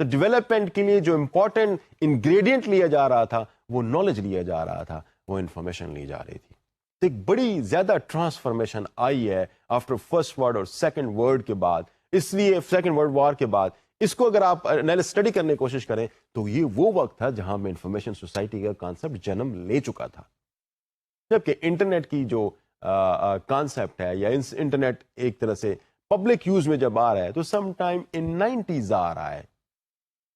تو ڈیولپمنٹ کے لیے جو امپورٹنٹ انگریڈینٹ لیا جا رہا تھا وہ نالج لیا جا رہا تھا, وہ انفارمیشن لی جا رہی تھی. تو ایک بڑی زیادہ ٹرانسفارمیشن آئی ہے آفٹر فرسٹ ورلڈ اور سیکنڈ ورلڈ کے بعد. اس لیے سیکنڈ ورلڈ وار کے بعد اس کو اگر آپ اسٹڈی کرنے کی کوشش کریں تو یہ وہ وقت تھا جہاں میں انفارمیشن سوسائٹی کا کانسیپٹ جنم لے چکا تھا. جبکہ انٹرنیٹ کی جو کانسیپٹ ہے, یا انٹرنیٹ ایک طرح سے پبلک یوز میں جب آ رہا ہے تو سم ٹائم ان 90s آ رہا ہے.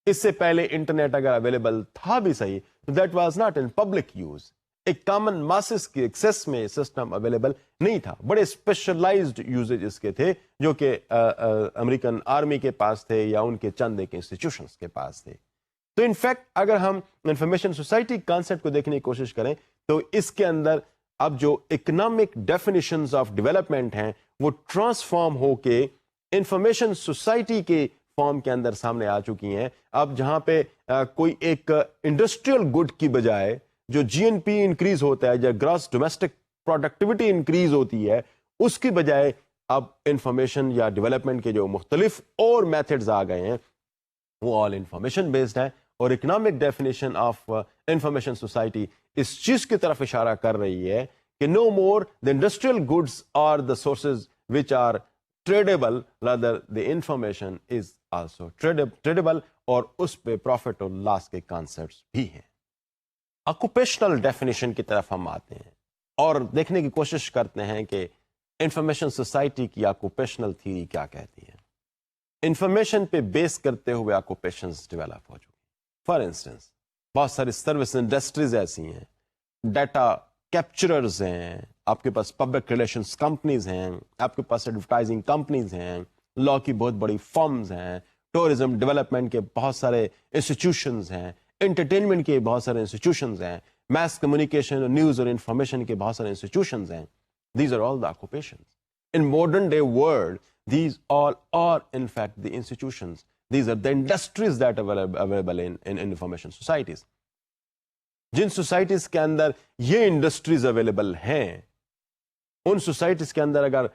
اس سے پہلے انٹرنیٹ اگر اویلیبل تھا بھی صحیح تو that was not in public use, ایک کامن ماسز کی ایکسیس میں سسٹم اویلیبل نہیں تھا. بڑے اسپیشلائزڈ یوزیج اس کے تھے جو کہ امریکن آرمی کے پاس تھے یا ان کے چند ایک انسٹیٹیوشنس کے پاس تھے. تو انفیکٹ اگر ہم انفارمیشن سوسائٹی کانسیپٹ کو دیکھنے کی کوشش کریں تو اس کے اندر اب جو اکنامک ڈیفینیشنز آف ڈیولپمنٹ ہیں وہ ٹرانسفارم ہو کے انفارمیشن سوسائٹی کے فارم کے اندر سامنے آ چکی ہیں. اب جہاں پہ کوئی ایک انڈسٹریل گڈ کی بجائے جو جی این پی انکریز ہوتا ہے یا گراس ڈومیسٹک پروڈکٹیوٹی انکریز ہوتی ہے, اس کی بجائے اب انفارمیشن یا ڈیولپمنٹ کے جو مختلف اور میتھڈز آ گئے ہیں وہ آل انفارمیشن بیسڈ ہیں. اور economic definition of information society اس چیز کی طرف اشارہ کر رہی ہے کہ no more the industrial goods are the sources which are tradable, rather the information is also tradable, اور اس پہ پروفٹ اور لاس کے کانسیپٹس بھی ہیں. آکوپیشنل ڈیفینیشن کی طرف ہم آتے ہیں اور دیکھنے کی کوشش کرتے ہیں کہ انفارمیشن سوسائٹی کی آکوپیشنل تھیوری کیا کہتی ہے. انفارمیشن پہ بیس کرتے ہوئے آکوپیشنز ڈیولپ ہو چکے. فار انسٹنس بہت ساری سروس انڈسٹریز ایسی ہیں, ڈیٹا کیپچررز ہیں, آپ کے پاس پبلک ریلیشنز کمپنیز ہیں, آپ کے پاس ایڈورٹائزنگ کمپنیز ہیں, لا کی بہت بڑی فرمز ہیں, ٹورزم ڈیولپمنٹ کے بہت سارے انسٹیٹیوشنز ہیں, انٹرٹینمنٹ کے بہت سارے انسٹیٹیوشنز ہیں, میس کمیونیکیشن, نیوز اور انفارمیشن کے بہت سارے انسٹیٹیوشنز ہیں. These are all the occupations. In modern day world, these all are in fact the institutions. These are the industries that are available in information societies. جن societies کے اندر یہ industries available ہیں, ان societies کے اندر اگر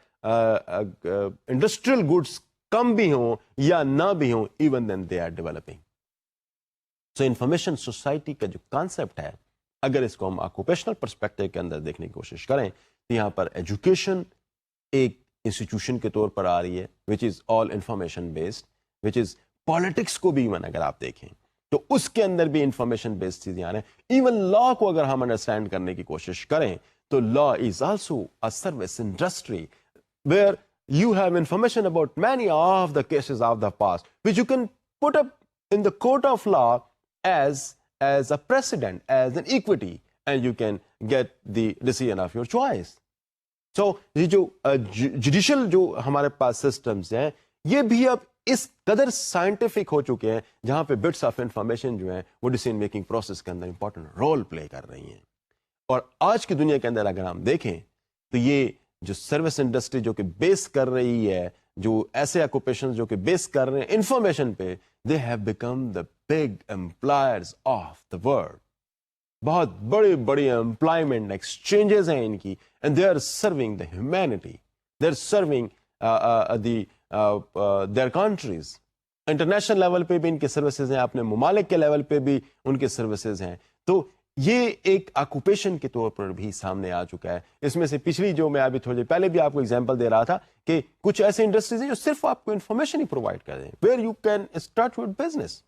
industrial goods کم بھی ہوں یا نہ بھی ہوں, even then they are developing. So information society کا جو کانسیپٹ ہے, اگر اس کو ہم آکوپیشنل پرسپیکٹو کے اندر دیکھنے کی کوشش کریں تو یہاں پر ایجوکیشن ایک انسٹیٹیوشن کے طور پر آ رہی ہے, which is all information based, which is politics کو بھی ایون اگر آپ دیکھیں تو اس کے اندر بھی انفارمیشن بیسڈ چیزیں آ رہی ہیں. ایون لا کو اگر ہم انڈرسٹینڈ کرنے کی کوشش کریں تو law is also a service industry where you have information about many of the cases of the past, which you can put up in the court of law as a precedent, as an equity, and you can get the decision of your choice. So یہ جو judicial جو ہمارے پاس systems ہیں یہ بھی اب اس قدر scientific ہو چکے ہیں جہاں پہ بٹس آف انفارمیشن جو ہیں وہ ڈیسیژن میکنگ پروسیس کے اندر امپورٹنٹ رول پلے کر رہی ہیں. اور آج کی دنیا کے اندر اگر ہم دیکھیں تو یہ جو سروس انڈسٹری جو کہ بیس کر رہی ہے, جو ایسے آکوپیشن جو کہ بیس کر رہے ہیں انفارمیشن پہ, they have become the big employers of the world. بہت بڑی بڑی امپلائمنٹ ایکسچینجز ہیں ان کی, and they are serving the humanity, they are serving their countries. International level پہ بھی ان کے سروسز ہیں, اپنے ممالک کے لیول پہ بھی ان کے سروسز ہیں. تو یہ ایک آکوپیشن کے طور پر بھی سامنے آ چکا ہے. اس میں سے پچھلی جو میں ابھی تھوڑی پہلے بھی آپ کو ایگزامپل دے رہا تھا کہ کچھ ایسے انڈسٹریز ہیں جو صرف آپ کو انفارمیشن ہی پرووائڈ کر دیں, where you can start with business.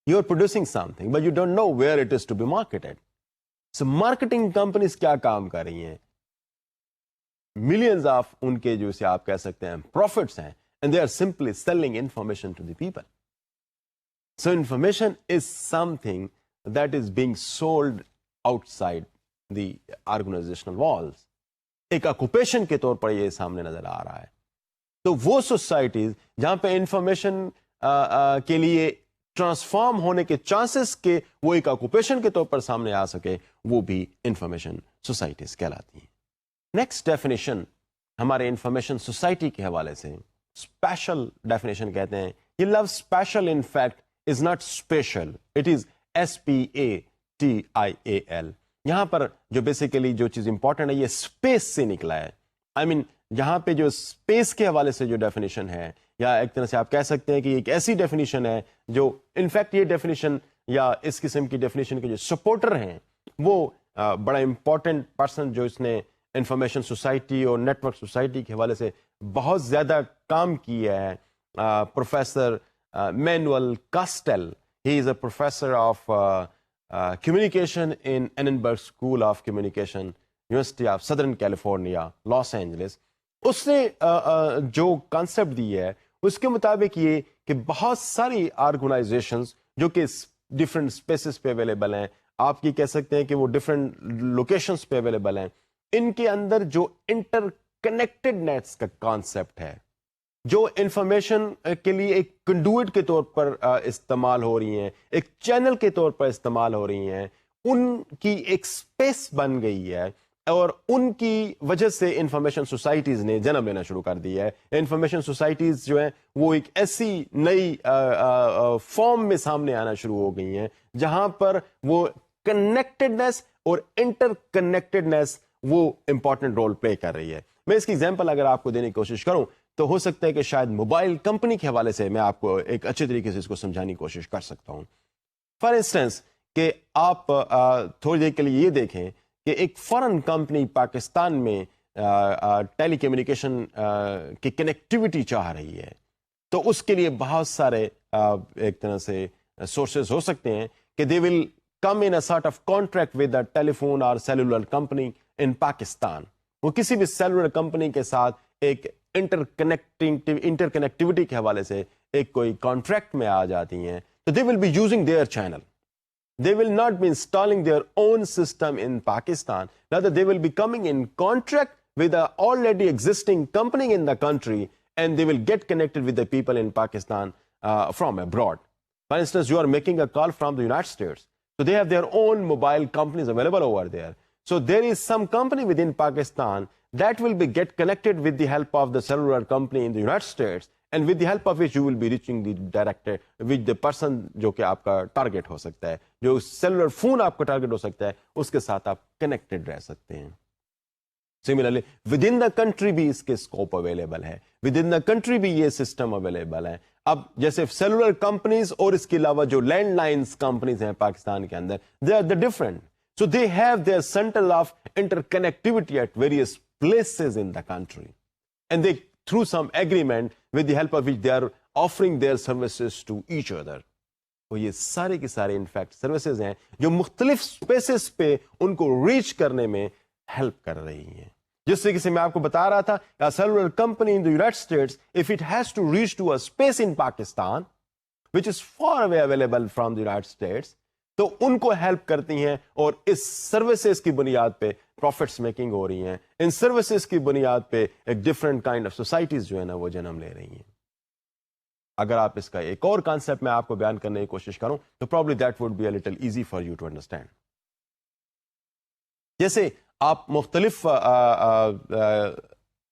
You are producing something but you don't know where it is to be marketed. So marketing companies کیا کام کر رہی ہیں, ملینز آف ان کے جو سے آپ کہہ سکتے ہیں پروفٹس ہیں, and they are simply selling information to the people. So information is something that is being sold outside the organizational walls. ایک آکوپیشن کے طور پر یہ سامنے نظر آ رہا ہے. تو وہ سوسائٹیز جہاں پہ انفارمیشن کے لیے ٹرانسفارم ہونے کے چانسز کے وہ ایک آکوپیشن کے طور پر سامنے آ سکے, وہ بھی انفارمیشن سوسائٹیز کہلاتی ہیں. نیکسٹ ڈیفینیشن ہمارے انفارمیشن سوسائٹی کے حوالے سے اسپیشل ڈیفینیشن کہتے ہیں. یہ لفظ special in fact is not special, it is SPATIAL. یہاں پر جو بیسیکلی جو چیز امپورٹنٹ ہے یہ اسپیس سے نکلا ہے. آئی مین یہاں پہ جو اسپیس کے حوالے سے جو ڈیفینیشن ہے, یا ایک طرح سے آپ کہہ سکتے ہیں کہ ایک ایسی ڈیفینیشن ہے جو انفیکٹ یہ ڈیفینیشن یا اس قسم کی ڈیفینیشن کے جو سپورٹر ہیں وہ بڑا امپورٹنٹ پرسن جو اس نے انفارمیشن سوسائٹی اور نیٹ ورک سوسائٹی کے حوالے سے بہت زیادہ کام کیا ہے, professor Manuel Castell. He is a professor of communication in Annenberg School of Communication, University of Southern California, Los Angeles. اس نے جو کانسیپٹ دی ہے اس کے مطابق یہ کہ بہت ساری آرگنائزیشنز جو کہ ڈفرینٹ اسپیسز پہ اویلیبل ہیں, آپ یہ کہہ سکتے ہیں کہ وہ ڈفرینٹ لوکیشنز پہ اویلیبل ہیں, ان کے اندر جو انٹر کنیکٹڈ نیٹس کا کانسیپٹ ہے, جو انفارمیشن کے لیے ایک کنڈوئٹ کے طور پر استعمال ہو رہی ہیں, ایک چینل کے طور پر استعمال ہو رہی ہیں, ان کی ایک اسپیس بن گئی ہے, اور ان کی وجہ سے انفارمیشن سوسائٹیز نے جنم لینا شروع کر دیا ہے. انفارمیشن سوسائٹیز جو ہیں وہ ایک ایسی نئی فارم میں سامنے آنا شروع ہو گئی ہیں جہاں پر وہ کنیکٹڈنیس اور انٹر کنیکٹڈنیس وہ امپورٹنٹ رول پلے کر رہی ہے. میں اس کی ایگزامپل اگر آپ کو دینے کی کوشش کروں تو ہو سکتا ہے کہ شاید موبائل کمپنی کے حوالے سے میں آپ کو ایک اچھے طریقے سے اس کو سمجھانے کی کوشش کر سکتا ہوں. فار انسٹنس کہ آپ تھوڑی دیر کے لیے یہ دیکھیں کہ ایک فارن کمپنی پاکستان میں ٹیلی کمیونیکیشن کی کنیکٹیوٹی چاہ رہی ہے تو اس کے لیے بہت سارے ایک طرح سے سورسز ہو سکتے ہیں کہ they will come in sort of contract with a telephone اور سیلولر کمپنی ان پاکستان. وہ کسی بھی سیلولر کمپنی کے ساتھ ایک انٹر کنیکٹیوٹی کے حوالے سے ایک کوئی کانٹریکٹ میں آ جاتی ہیں تو they will be using their channel. They will not be installing their own system in Pakistan. Rather, they will be coming in contract with an already existing company in the country, and they will get connected with the people in Pakistan from abroad. For instance, you are making a call from the United States. So they have their own mobile companies available over there. So there is some company within Pakistan that will be get connected with the help of the cellular company in the United States, and with the help of which you will be reaching the director with the person جو کہ آپ کا target ہو سکتا ہے, جو cellular phone آپ کا target ہو سکتا ہے, اس کے ساتھ آپ کنیکٹڈ رہ سکتے ہیں. Similarly with in the country بھی اس کے اسکوپ اویلیبل ہے, ود ان دا کنٹری بھی یہ سسٹم اویلیبل ہے. اب جیسے سیلولر کمپنیز اور اس کے علاوہ جو لینڈ لائنس کمپنیز ہیں پاکستان کے اندر, they are the different. So they have their centre of interconnectivity at various places in the country, and they through some agreement with the help of which they are offering their services to each other. وہ یہ سارے کے سارے in fact services ہیں جو مختلف spaces پہ ان کو ریچ کرنے میں ہیلپ کر رہی ہیں. جس طریقے سے میں آپ کو بتا رہا تھا, a cellular company in the United States, if it has to reach to a space in Pakistan which is far away available from the United States, تو ان کو ہیلپ کرتی ہیں اور اس سروسز کی بنیاد پہ پروفٹس میکنگ ہو رہی ہیں. ان سروسز کی بنیاد پہ ایک ڈفرنٹ کائنڈ آف سوسائٹیز جو ہے نا وہ جنم لے رہی ہیں. اگر آپ اس کا ایک اور کانسیپٹ میں آپ کو بیان کرنے کی کوشش کروں تو probably that would be a little easy for you to understand. جیسے آپ مختلف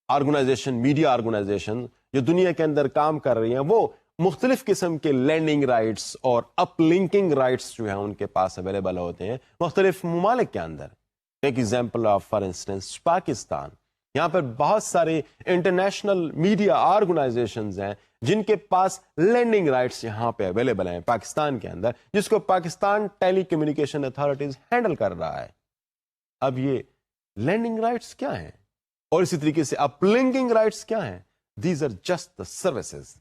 آرگنائزیشن, میڈیا آرگنائزیشن جو دنیا کے اندر کام کر رہی ہیں, وہ مختلف قسم کے لینڈنگ رائٹس اور اپ لنکنگ رائٹس جو ہیں ان کے پاس اویلیبل ہوتے ہیں مختلف ممالک کے اندر. ایک example of for instance Pakistan, یہاں پر بہت سارے انٹرنیشنل میڈیا آرگنائزیشنز ہیں جن کے پاس لینڈنگ رائٹس یہاں پہ اویلیبل ہیں پاکستان کے اندر, جس کو پاکستان ٹیلی کمیونیکیشن اتھارٹیز ہینڈل کر رہا ہے. اب یہ لینڈنگ رائٹس کیا ہیں اور اسی طریقے سے اپ لنکنگ رائٹس کیا ہیں؟ These are just the services.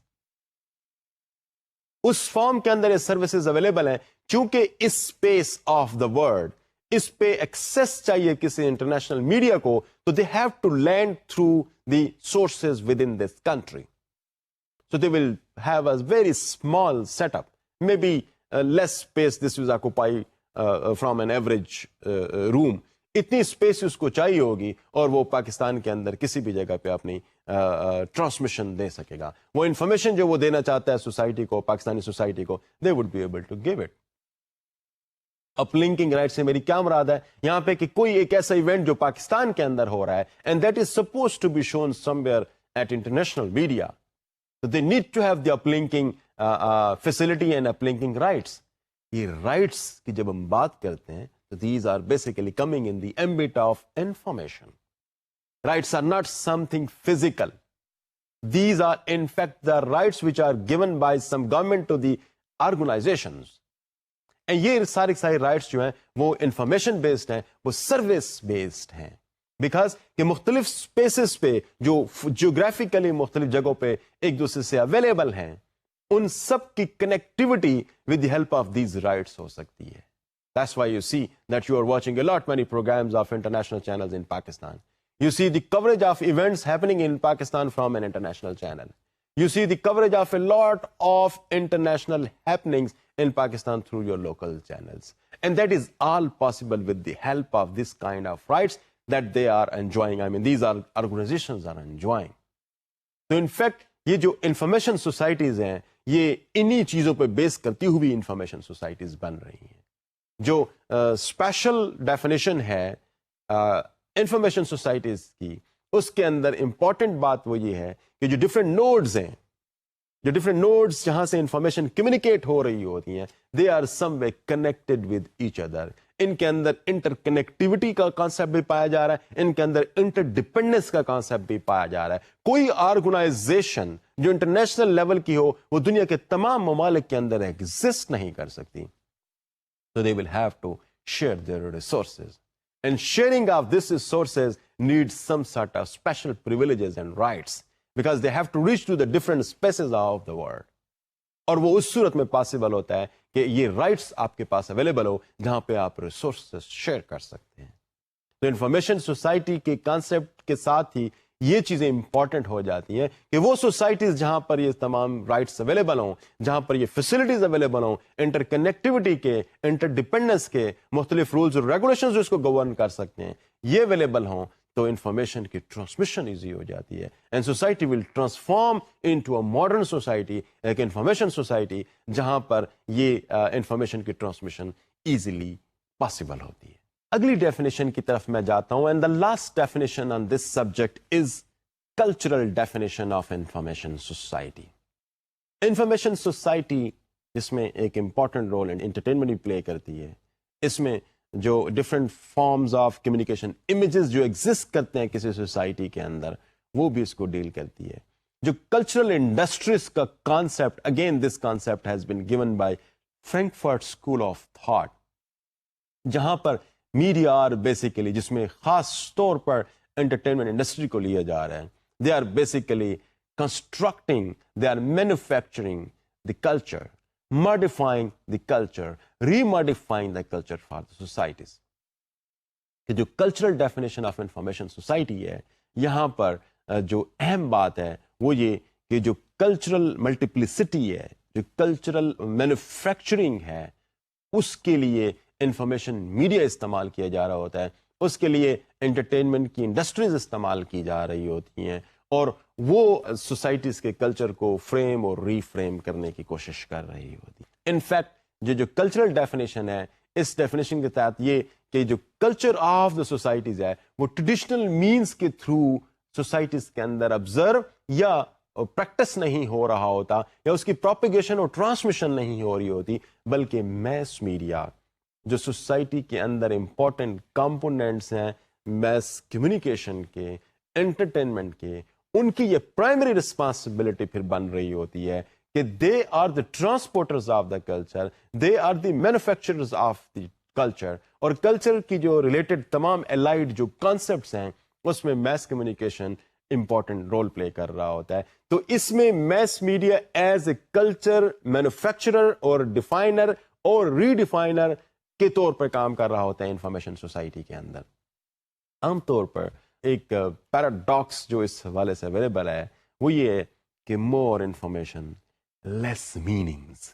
اس فارم کے اندر یہ سروسز اویلیبل ہیں چونکہ اس اسپیس آف دا ورلڈ اس پہ ایکسس چاہیے کسی انٹرنیشنل میڈیا کو, تو they have to land through the sources within this country. So they will have a very small set up, may be less space this will occupy from an average room. اتنی space اس کو چاہیے ہوگی اور وہ پاکستان کے اندر کسی بھی جگہ پہ اپنی ٹرانسمیشن دے سکے گا. وہ انفارمیشن جو وہ دینا چاہتا ہے سوسائٹی کو, پاکستانی سوسائٹی کو, they would be able to give it. Uplinking right سے میری کیا مراد ہے یہاں پہ کہ کوئی ایک ایسا ایونٹ جو پاکستان کے اندر ہو رہا ہے and that is suppose to be shown somewhere at international media, they need to have the uplinking facility and uplinking rights. یہ رائٹس کی جب ہم بات کرتے ہیں تو these are basically coming in the ambit of information. Rights are not something physical. These are in fact the rights which are given by some government to the organizations. And یہ سارے rights جو ہیں وہ information based ہیں, وہ service based ہیں. Because کہ مختلف اسپیسز پہ جو جیوگرافیکلی مختلف جگہوں پہ ایک دوسرے سے اویلیبل ہیں, ان سب کی connectivity with the help of these rights ہو سکتی ہے. That's why you see that you are watching a lot many programs of international channels in Pakistan. You see the coverage of events happening in Pakistan from an international channel. You see the coverage of a lot of international happenings in Pakistan through your local channels. And that is all possible with the help of this kind of rights that they are enjoying. I mean, these are organizations are enjoying. So in fact, یہ جو information societies ہیں یہ انہی چیزوں پہ بیس کرتی ہوئی information societies بن رہی ہیں. جو اسپیشل ڈیفینیشن ہے انفارمیشن سوسائٹیز کی، اس کے اندر امپورٹنٹ بات وہ یہ ہے کہ جو ڈفرینٹ نوڈز ہیں، جو ڈفرینٹ نوڈز جہاں سے انفارمیشن کمیونیکیٹ ہو رہی ہوتی ہیں، they are some way connected with each other. ان کے اندر انٹر کنیکٹیوٹی کا کانسیپٹ بھی پایا جا رہا ہے، ان کے اندر انٹر ڈپینڈنس کا کانسیپٹ بھی پایا جا رہا ہے. کوئی آرگنائزیشن جو انٹرنیشنل لیول کی ہو وہ دنیا کے تمام ممالک کے اندر ایگزسٹ نہیں کر سکتی. So they will have to share their resources. And sharing of these resources needs some sort of special privileges and rights because they have to reach to the different spaces of the world. اور وہ اس صورت میں possible ہوتا ہے کہ یہ rights آپ کے پاس اویلیبل ہو جہاں پہ آپ ریسورسز شیئر کر سکتے ہیں. تو انفارمیشن سوسائٹی کے کانسیپٹ کے ساتھ ہی یہ چیزیں امپورٹنٹ ہو جاتی ہیں کہ وہ سوسائٹیز جہاں پر یہ تمام رائٹس اویلیبل ہوں، جہاں پر یہ فیسلٹیز اویلیبل ہوں، انٹر کنیکٹیوٹی کے، انٹر ڈپینڈنس کے مختلف رولز اور ریگولیشنز جو اس کو گورن کر سکتے ہیں، یہ اویلیبل ہوں تو انفارمیشن کی ٹرانسمیشن ایزی ہو جاتی ہے. And society will transform into a modern society, ایک انفارمیشن سوسائٹی جہاں پر یہ انفارمیشن کی ٹرانسمیشن ایزیلی پاسبل ہوتی ہے. اگلی ڈیفینیشن کی طرف میں جاتا ہوں. And the last definition on this subject is cultural definition of information society. Information society جس میں ایک امپورٹنٹ رول انٹرٹینمنٹ بھی پلے کرتی ہے، اس میں جو different forms of communication images جو ایگزسٹ کرتے ہیں کسی سوسائٹی کے اندر، وہ بھی اس کو ڈیل کرتی ہے. جو کلچرل انڈسٹریز کا concept, again this concept has been given by Frankfurt school of thought, جہاں پر میڈیا آر بیسیکلی، جس میں خاص طور پر انٹرٹینمنٹ انڈسٹری کو لیا جا رہا ہے، they are basically constructing, they are manufacturing the culture, modifying the culture, remodifying the culture for the societies. کہ جو cultural definition of information society ہے، یہاں پر جو اہم بات ہے وہ یہ کہ جو کلچرل ملٹیپلسٹی ہے، جو کلچرل مینوفیکچرنگ ہے، اس کے لیے انفارمیشن میڈیا استعمال کیا جا رہا ہوتا ہے، اس کے لیے انٹرٹینمنٹ کی انڈسٹریز استعمال کی جا رہی ہوتی ہیں، اور وہ سوسائٹیز کے کلچر کو فریم اور ری فریم کرنے کی کوشش کر رہی ہوتی. انفیکٹ جو کلچرل ڈیفینیشن ہے، اس ڈیفینیشن کے تحت یہ کہ جو کلچر آف دا سوسائٹیز ہے وہ ٹریڈیشنل مینس کے تھرو سوسائٹیز کے اندر آبزرو یا پریکٹس نہیں ہو رہا ہوتا، یا اس کی پروپیگیشن اور ٹرانسمیشن نہیں ہو رہی ہوتی، بلکہ میس میڈیا جو سوسائٹی کے اندر امپورٹنٹ کمپوننٹس ہیں میس کمیونیکیشن کے، انٹرٹینمنٹ کے، ان کی یہ پرائمری رسپانسبلٹی پھر بن رہی ہوتی ہے کہ they are the transporters of the culture, they are the manufacturers of the culture. اور کلچر کی جو ریلیٹڈ تمام الائڈ جو کانسیپٹس ہیں اس میں mass communication important role play کر رہا ہوتا ہے. تو اس میں mass media as a culture manufacturer اور ڈیفائنر اور ری ڈیفائنر کے طور پر کام کر رہا ہوتا ہے انفارمیشن سوسائٹی کے اندر. عام طور پر ایک پیراڈاکس جو اس حوالے سے اویلیبل ہے وہ یہ ہے کہ مور انفارمیشن لیس میننگز.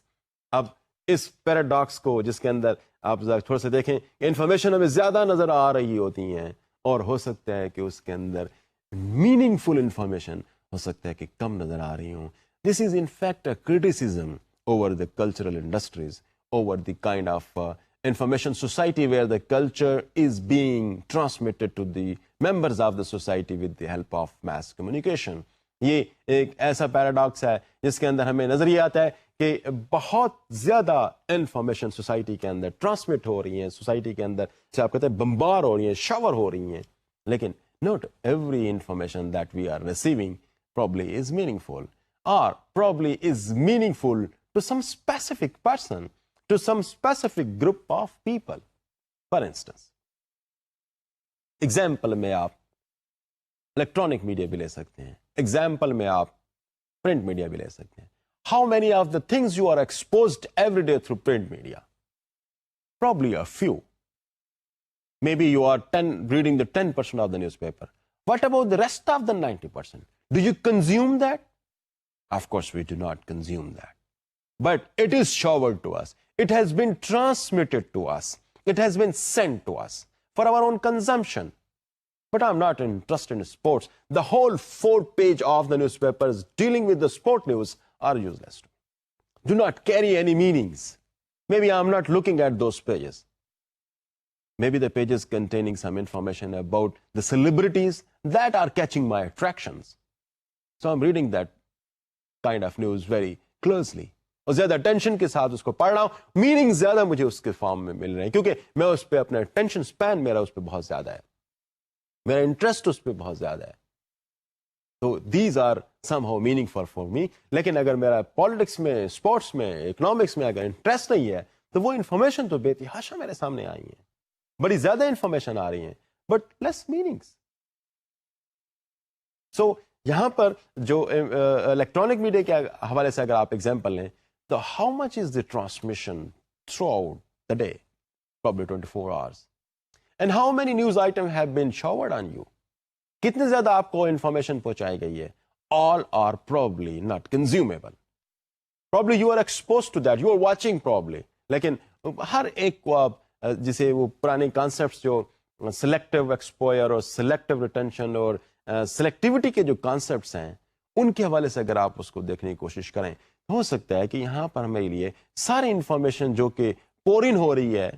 اب اس پیراڈاکس کو جس کے اندر آپ تھوڑا سا دیکھیں کہ انفارمیشن ہمیں زیادہ نظر آ رہی ہوتی ہیں اور ہو سکتا ہے کہ اس کے اندر میننگ فل انفارمیشن ہو سکتا ہے کہ کم نظر آ رہی ہوں. This is in fact a criticism over the cultural industries, over the kind of information society where the culture is being transmitted to the members of the society with the help of mass communication. یہ ایک ایسا paradox ہے جس کے اندر ہمیں نظر یہ آتا ہے کہ بہت زیادہ انفارمیشن سوسائٹی کے اندر ٹرانسمٹ ہو رہی ہیں، سوسائٹی کے اندر سے آپ کہتے ہیں بمبار ہو رہی ہیں، شاور ہو رہی ہیں، لیکن not every information that we are receiving probably is meaningful, or probably is meaningful to some specific person, to some specific group of people. For instance, example میں آپ الیکٹرانک میڈیا بھی لے سکتے ہیں، example میں آپ print media بھی لے سکتے ہیں. How many of the things you are exposed every day through print media? Probably a few. Maybe you are reading the 10% of the newspaper. What about the rest of the 90%? Do you consume that? Of course, we do not consume that. But it is showered to us. It has been transmitted to us. It has been sent to us for our own consumption. But I'm not interested in sports. The whole 4 page of the newspapers dealing with the sport news are useless to me. Do not carry any meanings. Maybe I'm not looking at those pages. maybe the pages containing some information about the celebrities that are catching my attractions. So I'm reading that kind of news very closely. اور زیادہ tension کے ساتھ اس کو پڑھ رہا ہوں, meaning زیادہ مجھے اس کے فارم میں مل رہے ہیں, کیونکہ میں اس پہ اپنا ٹینشن سپین میرا اس پہ بہت زیادہ ہے, میرا انٹرسٹ اس پہ بہت زیادہ ہے. تو these are somehow meaning for me. لیکن اگر میرا پالیٹکس میں, اسپورٹس میں, اکنامکس میں اگر انٹرسٹ نہیں ہے تو وہ انفارمیشن تو بے تحاشا میرے سامنے آئی ہیں, بڑی زیادہ انفارمیشن آ رہی ہیں, بٹ لیس میننگس. سو یہاں پر جو الیکٹرانک میڈیا کے حوالے سے اگر آپ ایگزامپل لیں تو how much is the transmission throughout the day? Probably 24 hours. And how many news items have been showered on you? کتنے زیادہ آپ کو انفارمیشن پہنچائی گئی ہے? All are probably not consumable. Probably you are exposed to that. You are watching probably. لیکن ہر ایک کو آپ جسے وہ پرانے کانسیپٹس جو سلیکٹو ایکسپوئر اور سلیکٹو ریٹینشن اور سلیکٹیوٹی کے جو کانسیپٹس ہیں ان کے حوالے سے اگر آپ اس کو دیکھنے کی کوشش کریں, ہو سکتا ہے کہ یہاں پر ہمارے لیے ساری انفارمیشن جو کہ پورن ہو رہی ہے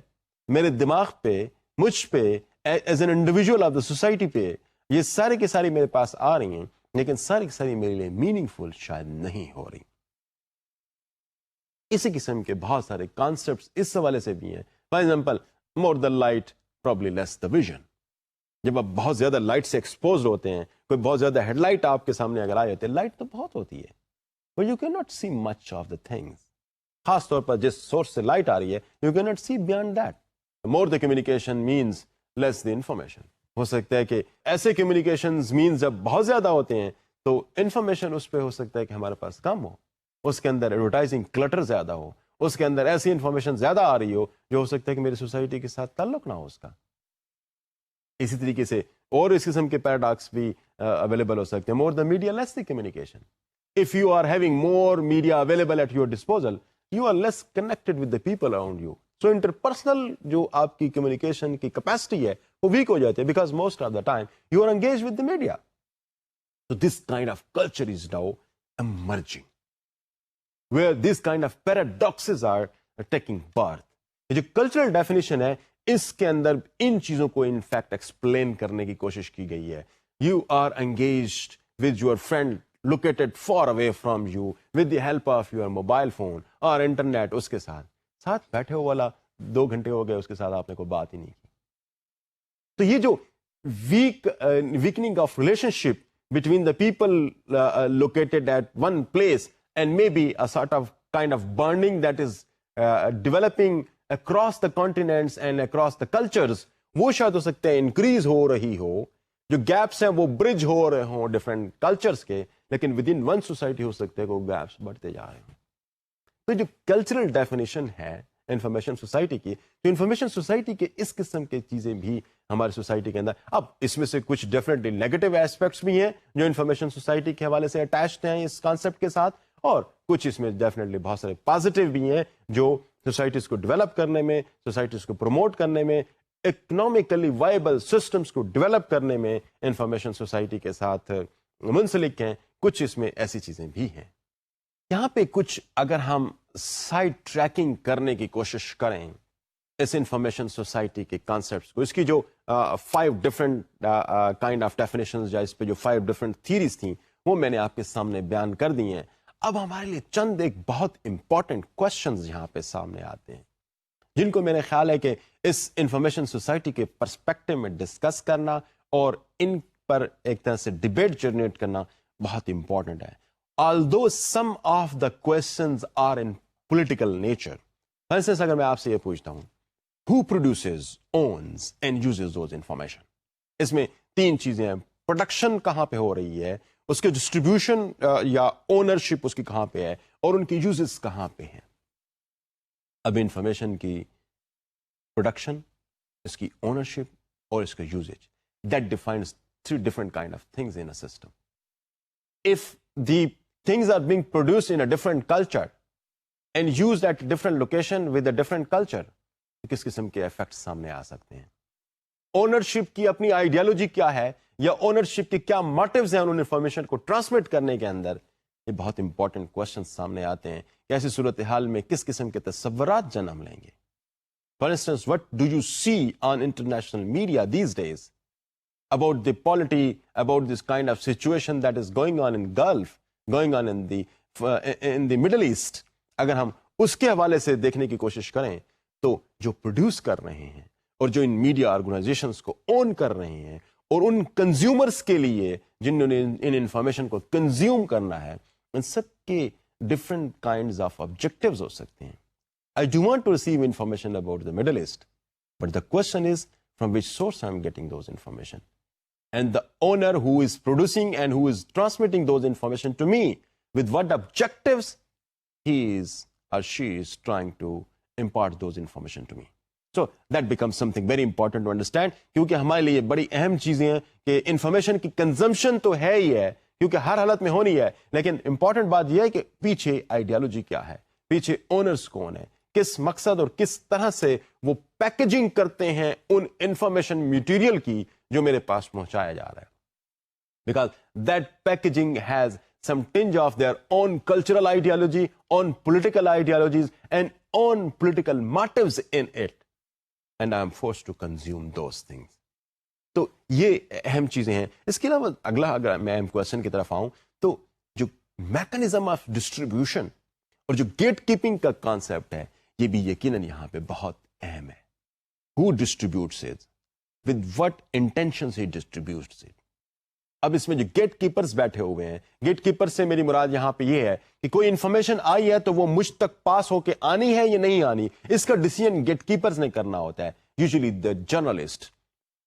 میرے دماغ پہ, مجھ پہ, as an individual of the society پہ, یہ ساری کی ساری میرے پاس آ رہی ہیں, لیکن ساری کی ساری میرے لیے میننگ فل شاید نہیں ہو رہی. اسی قسم کے بہت سارے کانسیپٹس اس حوالے سے بھی ہیں. For example, more the light probably less the vision. جب آپ بہت زیادہ لائٹ سے ایکسپوز ہوتے ہیں, کوئی بہت زیادہ ہیڈ لائٹ آپ کے سامنے اگر آئے ہوتے ہیں, لائٹ تو بہت ہوتی ہے, but you cannot see much of the things. خاص طور پر جس سورس سے لائٹ آ رہی ہے, you cannot see beyond that. The more the communication means less the information. ہو سکتا ہے کہ ایسے communications means جب بہت زیادہ ہوتے ہیں تو انفارمیشن اس پہ ہو سکتا ہے کہ ہمارے پاس کم ہو, اس کے اندر ایڈورٹائزنگ کلٹر زیادہ ہو, اس کے اندر ایسی انفارمیشن زیادہ آ رہی ہو جو ہو سکتا ہے کہ میری سوسائٹی کے ساتھ تعلق نہ ہو اس کا. اسی طریقے سے اور اس قسم کے پیراڈاکس بھی اویلیبل ہو سکتے ہیں. More the media less the communication. If you are having more media available at your disposal, you are less connected with the people around you. So interpersonal جو آپ کی communication کی capacity ہے وہ weak ہو جاتی ہے, because most of the time you are engaged with the media. So this kind of culture is now emerging, where this kind of paradoxes are taking birth. یہ جو cultural definition ہے اس کے اندر ان چیزوں کو in fact explain کرنے کی کوشش کی گئی ہے. You are engaged with your friend located far away from you with the help of your mobile phone or internet. اس کے ساتھ بیٹھے ہو والا 2 گھنٹے ہو گئے, اس کے ساتھ آپ نے کوئی بات ہی نہیں کی. تو یہ جو weakening of relationship between the people located at one place and maybe a sort of kind of bonding that is developing across the continents and across the cultures, وہ شاید ہو سکتا ہے انکریز ہو رہی ہو, جو گیپس ہیں وہ برج ہو رہے ہوں ڈفرینٹ کلچرس کے, لیکن ود ان ون سوسائٹی ہو سکتے ہیں کہ وہ گیپس بڑھتے جا رہے ہیں. تو جو کلچرل ڈیفینیشن ہے انفارمیشن سوسائٹی کی, تو انفارمیشن سوسائٹی کے اس قسم کی چیزیں بھی ہماری سوسائٹی کے اندر, اب اس میں سے کچھ ڈیفینیٹلی نیگیٹو ایسپیکٹس بھی ہیں جو انفارمیشن سوسائٹی کے حوالے سے اٹیچڈ ہیں اس کانسیپٹ کے ساتھ, اور کچھ اس میں ڈیفینیٹلی بہت سارے پازیٹیو بھی ہیں جو سوسائٹیز کو ڈیولپ کرنے میں, سوسائٹیز کو پروموٹ کرنے میں, اکنامکلی وائبل سسٹمز کو ڈیولپ کرنے میں انفارمیشن سوسائٹی کے ساتھ منسلک ہیں. کچھ اس میں ایسی چیزیں بھی ہیں. یہاں پہ کچھ اگر ہم سائڈ ٹریکنگ کرنے کی کوشش کریں اس انفارمیشن سوسائٹی کے کانسیپٹس کو, اس کی جو 5 ڈفرینٹ کائنڈ آف ڈیفینیشنز یا اس پہ جو 5 ڈفرینٹ تھیریز تھیں وہ میں نے آپ کے سامنے بیان کر دی ہیں. اب ہمارے لیے چند ایک بہت امپورٹنٹ کوشچنز یہاں پہ سامنے آتے ہیں جن کو میرے خیال ہے کہ اس انفارمیشن سوسائٹی کے پرسپیکٹو میں ڈسکس کرنا اور ان پر ایک طرح سے ڈبیٹ جنریٹ کرنا بہت امپورٹنٹ ہے. Although some of the questions are in political nature. For instance, اگر میں آپ سے یہ پوچھتا ہوں, who produces, owns and uses those information? اس میں 3 چیزیں ہیں. پروڈکشن کہاں پہ ہو رہی ہے, اس کے ڈسٹریبیوشن یا اونرشپ اس کی کہاں پہ ہے, اور ان کی یوزز کہاں پہ ہیں. اب انفارمیشن کی پروڈکشن, اس کی اونرشپ اور اس کا usage, that defines 3 different kind of things in a system. If the things are being produced in a different culture and used at different location with a different culture, تو کس قسم کے effects سامنے آ سکتے ہیں. Ownership کی اپنی ideology کیا ہے, یا اونرشپ کے کیا موٹیوز ہیں ان انفارمیشن کو ٹرانسمٹ کرنے کے اندر, یہ بہت امپورٹنٹ کوشچن سامنے آتے ہیں کہ ایسی صورتحال میں کس قسم کے تصورات جنم لیں گے. For instance, what do you see on international media these days about the polity, about this kind of situation that is going on in Gulf, going on in the Middle East? اگر ہم اس کے حوالے سے دیکھنے کی کوشش کریں تو جو پروڈیوس کر رہے ہیں اور جو ان میڈیا آرگنائزیشنز کو اون کر رہے ہیں اور ان کنزیومرز کے لیے جنہوں نے ان انفارمیشن کو کنزیوم کرنا ہے، ان سب کے ڈفرنٹ کائنڈز آف آبجیکٹیوز ہو سکتے ہیں. I do want to receive information about the Middle East, but the question is from which source I'm getting those information. And the owner who is producing and who is transmitting those information to me, with what objectives he is or she is trying to impart those information to me. So that becomes something very important to understand, کیونکہ ہمارے لیے بڑی اہم چیزیں ہیں کہ information کی consumption تو ہے ہی ہے، کیونکہ ہر حالت میں ہونی ہے، لیکن امپورٹنٹ بات یہ ہے کہ پیچھے آئیڈیالوجی کیا ہے، پیچھے اونرز کون ہے، کس مقصد اور کس طرح سے وہ پیکیجنگ کرتے ہیں ان انفارمیشن میٹیریل کی جو میرے پاس پہنچایا جا رہا ہے. Because that packaging has some tinge of their own cultural ideology, own political ideologies, and own political motives in it. And I am forced to consume those things. تو یہ اہم چیزیں ہیں. اس کے علاوہ اگلا اگر میں اہم کوشچن کی طرف آؤں تو جو میکنزم آف ڈسٹریبیوشن اور جو گیٹ کیپنگ کا کانسیپٹ ہے یہ بھی یقیناً یہاں پہ بہت اہم ہے. Who distributes it? With what intentions he distributes it? اب اس میں جو گیٹ کیپرز بیٹھے ہوئے ہیں، گیٹ کیپر سے میری مراد یہاں پہ یہ ہے کہ کوئی انفارمیشن آئی ہے تو وہ مجھ تک پاس ہو کے آنی ہے یا نہیں آنی، اس کا ڈیسیژن گیٹ کیپرز نے کرنا ہوتا ہے. Usually the journalist,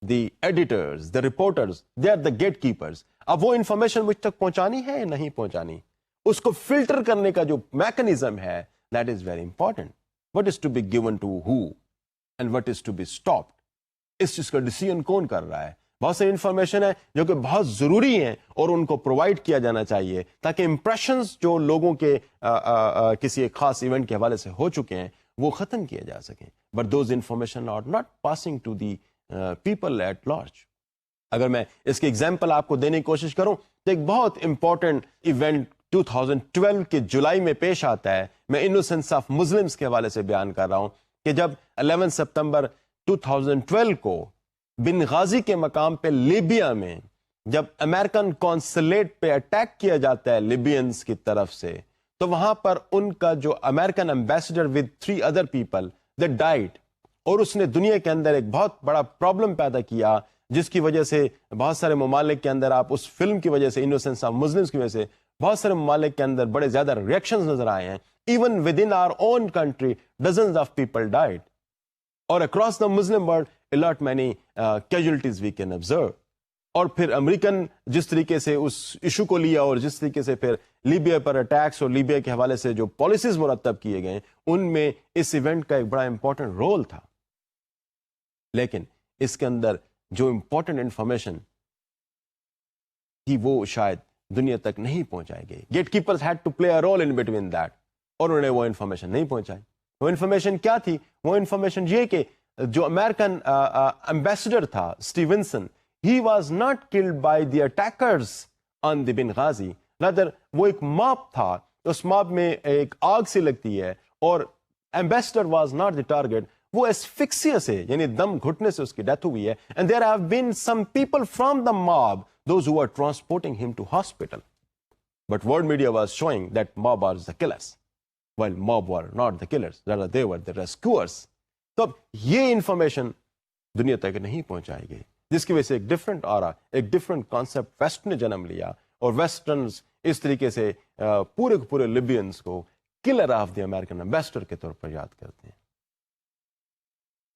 the editors, the reporters, they are the gatekeepers. اب وہ انفارمیشن مجھ تک پہنچانی ہے یا نہیں پہنچانی، اس کو فلٹر کرنے کا جو میکنزم ہے that is very important. What is to be given to who and what is to be stopped, اس چیز کا ڈیسیژن کون کر رہا ہے. بہت سی انفارمیشن ہے جو کہ بہت ضروری ہیں اور ان کو پرووائڈ کیا جانا چاہیے تاکہ امپریشنز جو لوگوں کے کسی ایک خاص ایونٹ کے حوالے سے ہو چکے ہیں وہ ختم کیے جا سکیں. But those information are not passing to the people at large. اگر میں اس کی ایگزامپل آپ کو دینے کی کوشش کروں تو ایک بہت امپورٹنٹ ایونٹ 2012 کے جولائی میں پیش آتا ہے. میں انوسنس آف مسلمس کے حوالے سے بیان کر رہا ہوں کہ جب 11 سپتمبر 2012 کو بنغازی کے مقام پہ لیبیا میں جب امریکن کونسلیٹ پہ اٹیک کیا جاتا ہے لیبینز کی طرف سے، تو وہاں پر ان کا جو American ambassador with 3 other people they died, اور اس نے دنیا کے اندر ایک بہت بڑا پرابلم پیدا کیا جس کی وجہ سے بہت سارے ممالک کے اندر، آپ اس فلم کی وجہ سے، انوسنس آف مسلمس کی وجہ سے بہت سارے ممالک کے اندر بڑے زیادہ ریئیکشنز نظر آئے ہیں. Even within our own country dozens of people died, اور across the Muslim world a lot many casualties we can observe. اور پھر امریکن جس طریقے سے اس ایشو کو لیا اور جس طریقے سے پھر لیبیا پر اٹیکس اور لیبیا کے حوالے سے جو پالیسیز مرتب کیے گئے ان میں اس ایونٹ کا ایک بڑا امپورٹنٹ رول تھا. لیکن اس کے اندر جو امپورٹنٹ انفارمیشن تھی وہ شاید دنیا تک نہیں پہنچائی گئی. Gatekeepers had to play a role in between that, اور انہوں نے وہ انفارمیشن نہیں پہنچائی. وہ انفارمیشن کیا تھی؟ وہ انفارمیشن یہ کہ جو امریکن ایمبیسڈر تھا Stevenson, he was not killed by the attackers on the Benghazi, rather وہ ایک ماب تھا، اس ماب میں ایک آگ سے لگتی ہے اور ambassador was not the target. وہ اسفکسیا سے یعنی دم گھٹنے سے اس کی ڈیتھ ہوئی ہے. And there have been some people from the mob those who are transporting him to hospital. But world media was showing that mob are the killers while mob were not the killers, rather they were the rescuers. تو یہ information دنیا تک نہیں پہنچائی گئی، جس کی وجہ سے ایک ڈفرنٹ آرا، ایک ڈفرنٹ کانسیپٹ ویسٹ نے جنم لیا، اور ویسٹرنز اس طریقے سے پورے کے پورے لیبینز کو colour of the American ambassador کے طور پر یاد کرتے ہیں.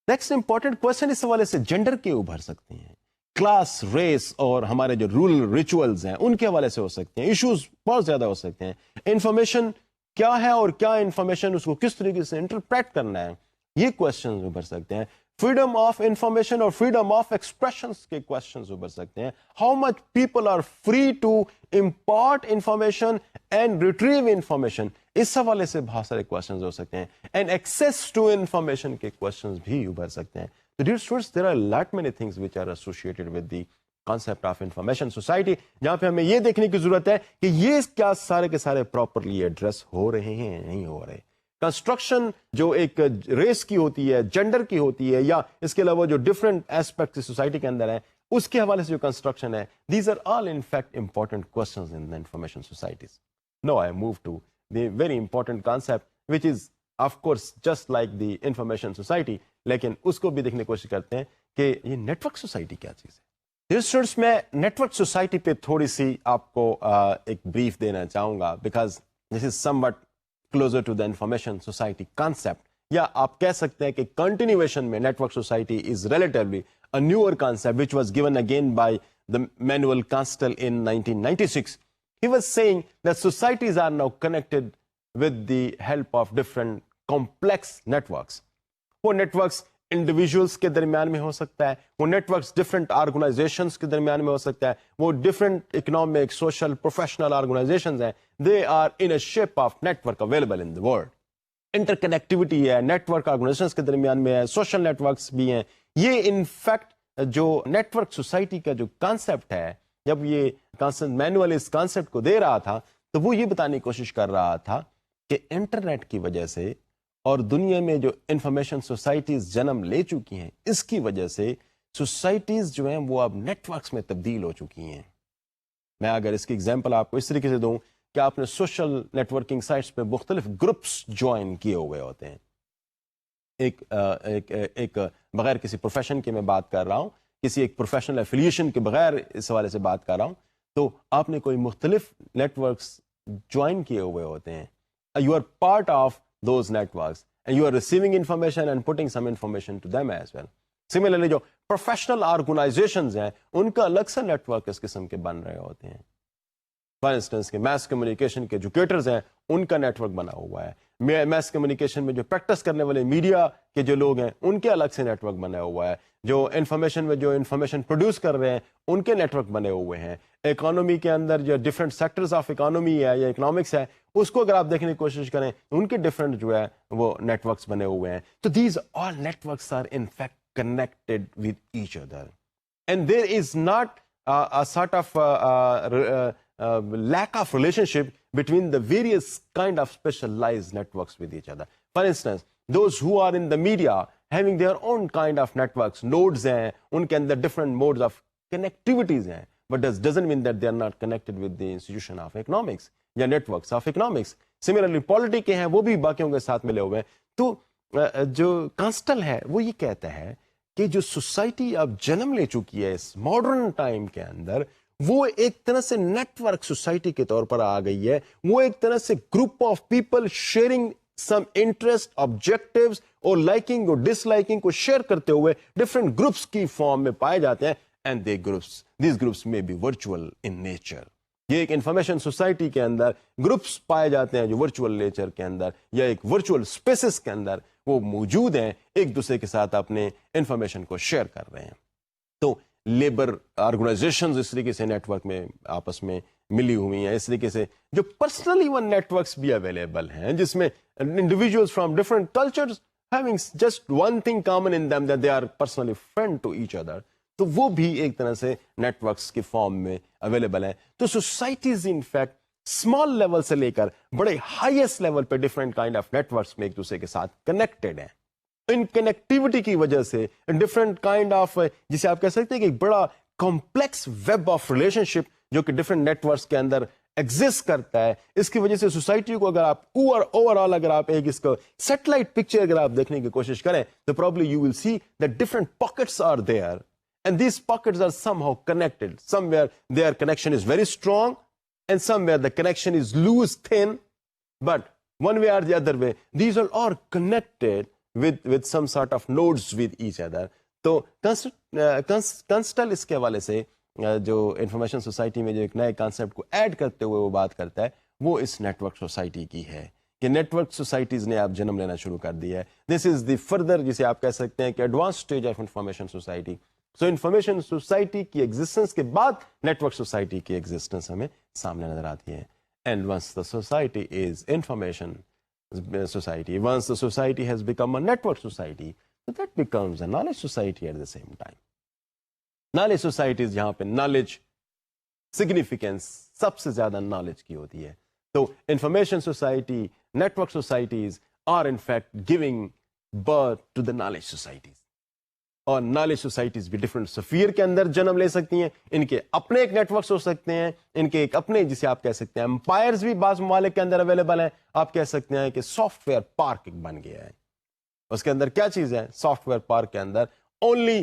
نیکسٹ امپورٹنٹ کوشچن اس حوالے سے جینڈر کے ابھر سکتے ہیں، کلاس، ریس اور ہمارے جو رولر ریچولز ہیں ان کے حوالے سے ہو سکتے ہیں. ایشوز بہت زیادہ ہو سکتے ہیں. انفارمیشن کیا ہے اور کیا انفارمیشن، اس کو کس طریقے سے انٹرپریٹ کرنا ہے، یہ کوشچنز ابھر سکتے ہیں. فریڈم آف انفارمیشن اور فریڈم آف ایکسپریشنز کے کوشچنز ابھر سکتے ہیں. How much people are free to impart information and retrieve information, اس حوالے سے بہت سارے کوشچنز ہو سکتے ہیں. اینڈ ایکسیس ٹو انفارمیشن کے کوشچنز بھی ابھر سکتے ہیں. So dear students, there are a lot many things which are associated with the concept of information society, جہاں پہ ہمیں یہ دیکھنے کی ضرورت ہے کہ یہ کیا سارے کے سارے پراپرلی ایڈریس ہو رہے ہیں نہیں ہو رہے. کنسٹرکشن جو ایک ریس کی ہوتی ہے, جینڈر کی ہوتی ہے, یا اس کے علاوہ جو ڈفرینٹ ایسپیکٹ سوسائٹی کے اندر ہیں, اس کے حوالے سے جو کنسٹرکشن ہے, these are all in fact important questions in the information societies. Now I move to the very important concept which is of course just like the information society, لیکن اس کو بھی دیکھنے کی کوشش کرتے ہیں کہ یہ نیٹ ورک سوسائٹی کیا چیز ہے. اسٹوڈنٹس, میں نیٹ ورک سوسائٹی پہ تھوڑی سی آپ کو ایک بریف دینا چاہوں گا, because this is somewhat closer to the information society concept, یا آپ کہہ سکتے ہیں کہ کنٹینیویشن میں network society is relatively a newer concept which was given again by the Manuel Castells in 1996. He was saying that societies are now connected with the help of different complex networks. وہ networks individuals کے درمیان میں ہو سکتا ہے, وہ networks different organizations کے درمیان میں ہو سکتا ہے, وہ different economic, social, professional organizations ہیں, they are in a shape of network available in the world. Interconnectivity ہے, network organizations کے درمیان میں ہے, social networks بھی ہیں. یہ انفیکٹ جو نیٹ ورک سوسائٹی کا جو کانسیپٹ ہے, جب یہ کانسیپٹ مینوئل اس کانسیپٹ کو دے رہا تھا تو وہ یہ بتانے کی کوشش کر رہا تھا کہ انٹرنیٹ کی وجہ سے اور دنیا میں جو انفارمیشن سوسائٹیز جنم لے چکی ہیں, اس کی وجہ سے سوسائٹیز جو ہیں وہ اب نیٹ ورکس میں تبدیل ہو چکی ہیں. میں اگر اس کی ایگزامپل آپ کو اس طریقے سے دوں کہ آپ نے سوشل نیٹ ورکنگ سائٹس پہ مختلف گروپس جوائن کیے ہوئے ہوتے ہیں. ایک بغیر کسی پروفیشن کے میں بات کر رہا ہوں, کسی ایک پروفیشنل ایفیلیشن کے بغیر اس حوالے سے بات کر رہا ہوں, تو آپ نے کوئی مختلف نیٹ ورکس جوائن کیے ہوئے ہوتے ہیں. You are part of those networks and you are receiving information and putting some information to them as well. Similarly جو پروفیشنل آرگنائزیشنز ہیں, ان کا الگ سے نیٹ ورک اس قسم کے بن رہے ہوتے ہیں. فار انسٹنس کے میس کمیونیکیشن کے ایجوکیٹرز ہیں, ان کا نیٹ ورک بنا ہوا ہے. میس کمیونیکیشن میں جو پریکٹس کرنے والے میڈیا کے جو لوگ ہیں, ان کے الگ سے نیٹ ورک بنا ہوا ہے. جو انفارمیشن میں جو انفارمیشن پروڈیوس کر رہے ہیں, ان کے نیٹ ورک بنے ہوئے ہیں. اکانومی کے اندر جو ڈفرینٹ سیکٹرز آف اکانومی ہے یا اکنامکس ہے, اس کو اگر آپ دیکھنے کی کوشش کریں, ان کے ڈفرینٹ جو ہے وہ نیٹ ورکس بنے ہوئے ہیں. تو these all networks are in fact connected with each other, and there is not a sort of lack of relationship between the various kind of specialized networks with each other. For instance, those who are in the media having their own kind of networks, nodes ہیں, ان کے اندر different modes of connectivities ہیں, but that doesn't mean that they are not connected with the institution of economics یا networks of economics. Similarly, politics کے ہیں, وہ بھی باقیوں کے ساتھ ملے ہوئے ہیں. تو جو کانسٹل ہے وہ یہ کہتا ہے کہ جو سوسائٹی اب جنم لے چکی ہے اس ماڈرن ٹائم کے اندر, وہ ایک طرح سے نیٹ ورک سوسائٹی کے طور پر آ گئی ہے. وہ ایک طرح سے group of people sharing some interest, objectives اور لائکنگ اور ڈس لائکنگ کو شیئر کرتے ہوئے ڈفرینٹ گروپس کی فارم میں پائے جاتے ہیں. اینڈ دیز گروپس میں بی ورچوئل ان نیچر. یہ ایک انفارمیشن سوسائٹی کے اندر گروپس پائے جاتے ہیں جو ورچوئل نیچر کے اندر یا ایک ورچوئل اسپیسز کے اندر وہ موجود ہیں, ایک دوسرے کے ساتھ اپنے انفارمیشن کو شیئر کر رہے ہیں. تو لیبر آرگنائزیشنز اس طریقے سے نیٹ ورک میں آپس میں ملی ہوئی ہیں. اس طریقے سے جو پرسنل ایون نیٹ ورکس بھی اویلیبل ہیں, جس میں individuals from different cultures having just one thing common in them, that they are personally friend to each other. تو وہ بھی ایک طرح سے نیٹ ورکس کی فارم میں اویلیبل ہیں. تو societies in fact small level سے لے کر بڑے ہائیسٹ لیول پہ different kind of networks میں ایک دوسرے کے ساتھ کنیکٹڈ ہیں. ان کنیکٹیوٹی کی وجہ سے ڈفرینٹ کائنڈ آف, جسے آپ کہہ سکتے ہیں کہ ایک بڑا کمپلیکس ویب آف ریلیشن شپ جو کہ ڈفرینٹ نیٹ ورکس کے اندر ایگزسٹ کرتا ہے, اس کی وجہ سے سوسائٹی کو اگر آپ اوور آل اگر آپ ایک اس کو سیٹلائٹ پکچر اگر آپ دیکھنے کی کوشش کریں تو probably you will see that different pockets are there and these pockets are somehow connected. Somewhere there connection is very strong and somewhere the connection is loose then, but one way or the other way these are all connected with some sort of nodes with each other. تو کنسٹل اس کے حوالے سے جو information society میں جو ایک نئے concept کو ایڈ کرتے ہوئے وہ بات کرتا ہے, وہ اس نیٹ ورک سوسائٹی کی ہے کہ نیٹ ورک سوسائٹیز نے آپ جنم لینا شروع کر دیا ہے. دس از دی فردر, جسے آپ کہہ سکتے ہیں کہ advance stage of information society. So information society کی ایگزسٹنس کے بعد نیٹ ورک سوسائٹی کی ایگزسٹنس ہمیں سامنے نظر آتی ہے. And once the society is information society, once the society has become a network society, so that becomes a knowledge society at the same time. Knowledge society is جہاں پہ knowledge significance سب سے زیادہ knowledge کی ہوتی ہے. تو information society, network societies are in fact giving birth to the knowledge societies. اور knowledge societies بھی ڈفرینٹ سفیر کے اندر جنم لے سکتی ہیں, ان کے اپنے ایک نیٹ ورکس ہو سکتے ہیں, ان کے ایک اپنے جسے آپ کہہ سکتے ہیں امپائرز بھی بعض ممالک کے اندر اویلیبل ہیں. آپ کہہ سکتے ہیں کہ سافٹ ویئر پارک ایک بن گیا ہے. اس کے اندر کیا چیز ہے؟ سافٹ ویئر پارک کے اندر اونلی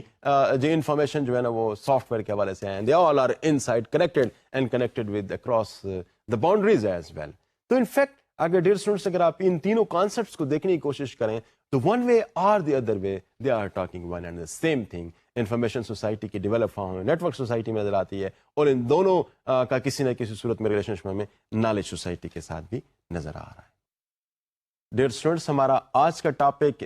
جو انفارمیشن جو ہے نا وہ سافٹ ویئر کے حوالے سے ہیں. They all are inside connected and connected with across the boundaries as well. تو ان فیکٹ اگر ڈیئر اسٹوڈنٹس اگر آپ ان تینوں کانسیپٹس کو دیکھنے کی کوشش کریں تو ون وے اور the other way they are talking one and the same thing. Information society کی develop form network society میں نظر آتی ہے, اور ان دونوں کا کسی نہ کسی صورت میں ریلیشن شپ ہمیں نالج سوسائٹی کے ساتھ بھی نظر آ رہا ہے. ڈیئر اسٹوڈنٹس, ہمارا آج کا ٹاپک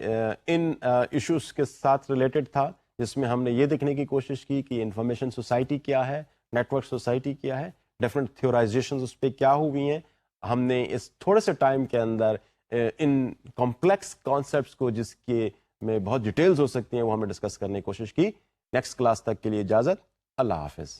ان ایشوز کے ساتھ ریلیٹڈ تھا, جس میں ہم نے یہ دیکھنے کی کوشش کی کہ انفارمیشن سوسائٹی کیا ہے, نیٹ ورک سوسائٹی کیا ہے, ڈفرینٹ تھیورائزیشنز اس پہ کیا ہوئی ہیں. ہم نے اس تھوڑے سے ٹائم کے اندر ان کمپلیکس کانسیپٹس کو جس کے میں بہت ڈیٹیلز ہو سکتی ہیں وہ ہمیں ڈسکس کرنے کی کوشش کی. نیکسٹ کلاس تک کے لیے اجازت, اللہ حافظ.